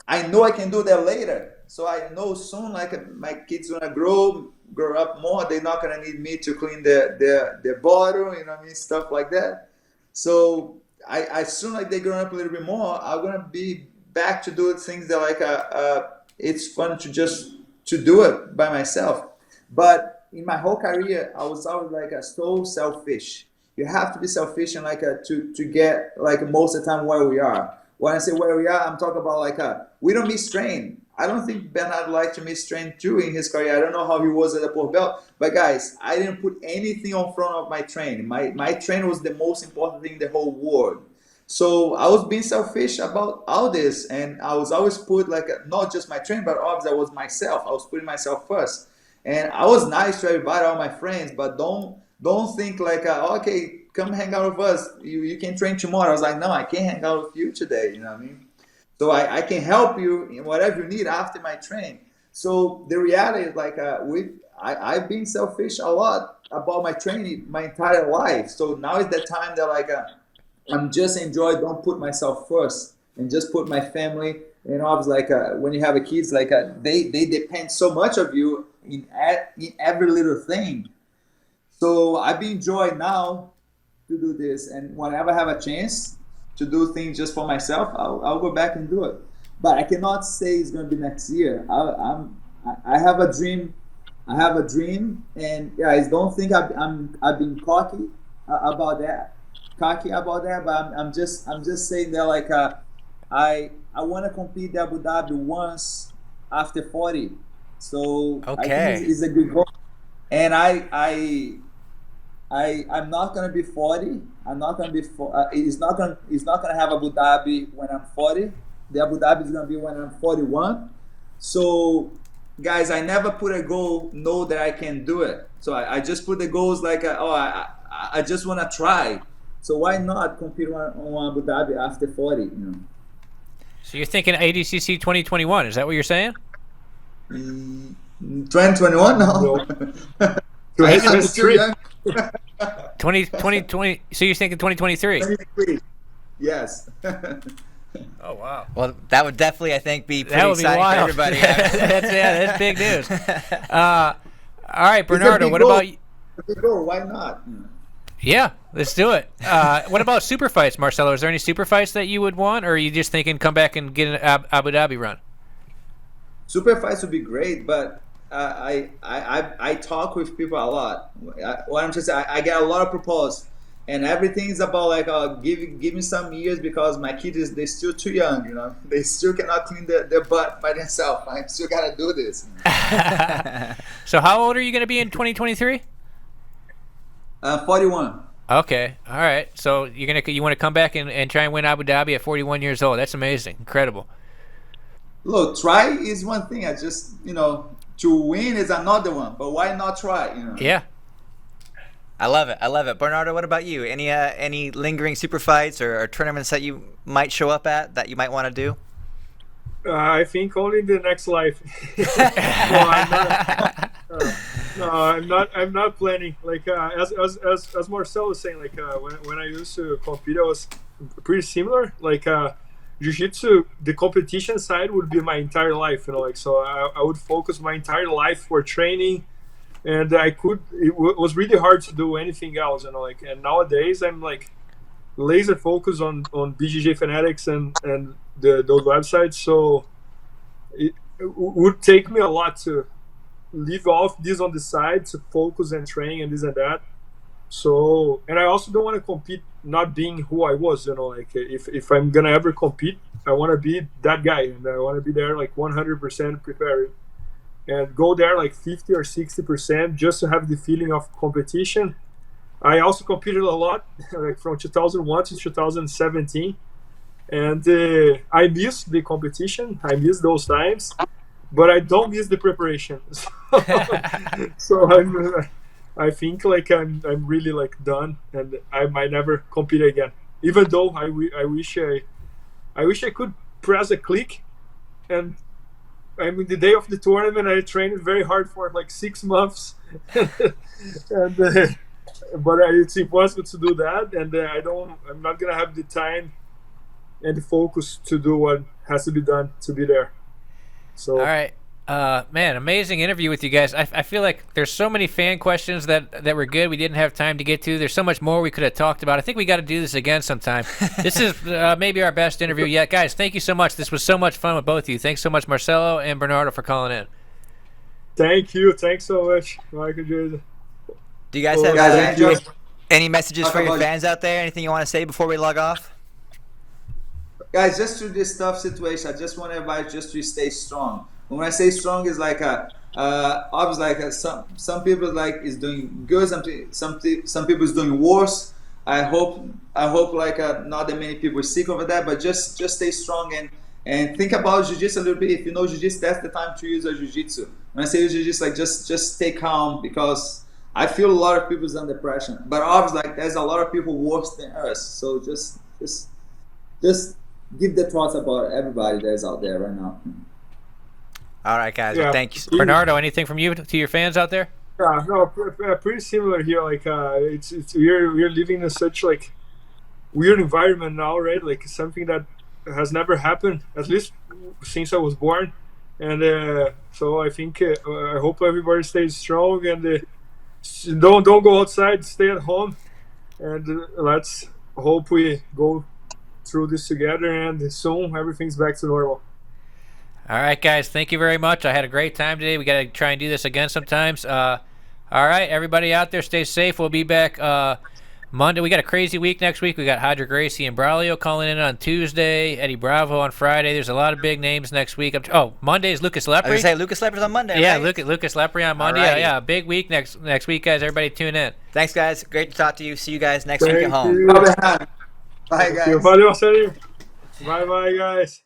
I know I can do that later. So I know soon, like my kids gonna grow up more. They're not gonna need me to clean their bottle, you know what I mean, stuff like that. So I soon, like they grow up a little bit more, I'm gonna be back to do things that it's fun to just to do it by myself. But in my whole career, I was always like so selfish. You have to be selfish and to get like most of the time where we are. When I say where we are, I'm talking about like we don't miss train. I don't think Bernardo liked to miss train too in his career. I don't know how he was at the Port Belt, but guys, I didn't put anything on front of my train. My train was the most important thing in the whole world. So I was being selfish about all this, and I was always put like not just my train, but obviously I was myself. I was putting myself first, and I was nice to everybody, all my friends, but don't think like okay, come hang out with us. You can train tomorrow. I was like, no, I can't hang out with you today. You know what I mean? So I can help you in whatever you need after my train. So the reality is like I've been selfish a lot about my training my entire life. So now is the time that like I'm just enjoy. Don't put myself first and just put my family. And obviously like when you have a kids, like they depend so much of you in every little thing. So I've been enjoying now to do this, and whenever I have a chance to do things just for myself, I'll go back and do it. But I cannot say it's going to be next year. I have a dream. I have a dream, and guys, don't think I've been cocky about that. But I'm just saying that like I want to compete in Abu Dhabi once after 40. So Okay. I think it's a good goal. And I'm not gonna be 40. I'm not gonna be. It's not gonna have Abu Dhabi when I'm 40. The Abu Dhabi is gonna be when I'm 41. So, guys, I never put a goal. Know that I can do it. So I just put the goals like, I just wanna try. So why not compete on Abu Dhabi after 40? You know. So you're thinking ADCC 2021? Is that what you're saying? 2021? No. I'm still young. 2020. So you're thinking 2023? 23. Yes. Oh wow. Well, that would definitely, I think, be pretty That would be exciting for wild. everybody. That's big news. All right, Bernardo. What about you? Why not? Yeah, let's do it. What about super fights, Marcelo? Is there any super fights that you would want, or are you just thinking come back and get an Abu Dhabi run? Super fights would be great, but I talk with people a lot. What I'm just saying, I get a lot of proposals, and everything is about like give me some years because my kids they're still too young, you know. They still cannot clean their butt by themselves. I still gotta do this. So how old are you going to be in 2023? 41. Okay, all right. So you want to come back and try and win Abu Dhabi at 41 years old? That's amazing, incredible. Look, try is one thing. I just to win is another one. But why not try? You know. Yeah. I love it. Bernardo, what about you? Any lingering super fights or tournaments that you might show up at that you might want to do? I think only in the next life. I'm not planning. Like as Marcelo was saying, like when I used to compete, I was pretty similar. Like Jiu-jitsu, the competition side would be my entire life. Like so, I would focus my entire life for training, and it was really hard to do anything else. Like and nowadays I'm like laser focused on BJJ Fanatics and those websites. So it would take me a lot to leave off this on the side to focus and train and this and that. So, and I also don't want to compete not being who I was, like if I'm gonna ever compete, I want to be that guy, and I want to be there like 100% prepared and go there like 50 or 60% just to have the feeling of competition. I also competed a lot, like from 2001 to 2017, and I missed the competition. I miss those times, but I don't miss the preparation. So I think like I'm really like done, and I might never compete again. Even though I wish I could press a click, and I mean the day of the tournament I trained very hard for like 6 months, and but it's impossible to do that, and I'm not gonna have the time and the focus to do what has to be done to be there. So all right. Man, amazing interview with you guys. I feel like there's so many fan questions that were good we didn't have time to get to. There's so much more we could have talked about. I think we got to do this again sometime. This is maybe our best interview yet. Guys, thank you so much. This was so much fun with both of you. Thanks so much, Marcelo and Bernardo, for calling in. Thank you. Thanks so much, Michael Jason. Do you guys Well, have Guys, I just any messages talk for your about- fans out there? Anything you want to say before we log off? guys, just through this tough situation, I just want everybody just to stay strong. When I say strong, is like obviously like some people like is doing good, some people is doing worse. I hope like not that many people are sick over that, but just stay strong and think about jiu-jitsu a little bit. If you know jiu-jitsu, that's the time to use a jiu-jitsu. When I say jiu-jitsu, like just stay calm, because I feel a lot of people's under pressure. But obviously, like there's a lot of people worse than us. So just give the thoughts about everybody that's out there right now. All right, guys. Yeah. Well, thank you. Bernardo, anything from you to your fans out there? Yeah, no, pretty similar here. Like, it's we're living in such like weird environment now, right? Like something that has never happened, at least since I was born. And so I think I hope everybody stays strong and don't go outside, stay at home, and let's hope we go through this together and soon everything's back to normal. All right, guys. Thank you very much. I had a great time today. We got to try and do this again sometimes. All right, everybody out there, stay safe. We'll be back Monday. We got a crazy week next week. We got Hydra Gracie and Braulio calling in on Tuesday. Eddie Bravo on Friday. There's a lot of big names next week. Monday is Lucas I was Lepre. gonna say Lucas Lepper's on Monday. Yeah, right? Lucas Lepre on Monday. Alrighty. Yeah, big week next week, guys. Everybody tune in. Thanks, guys. Great to talk to you. See you guys next week at Thank home. you. Bye, guys. Valeu, Marcelinho. Bye, guys.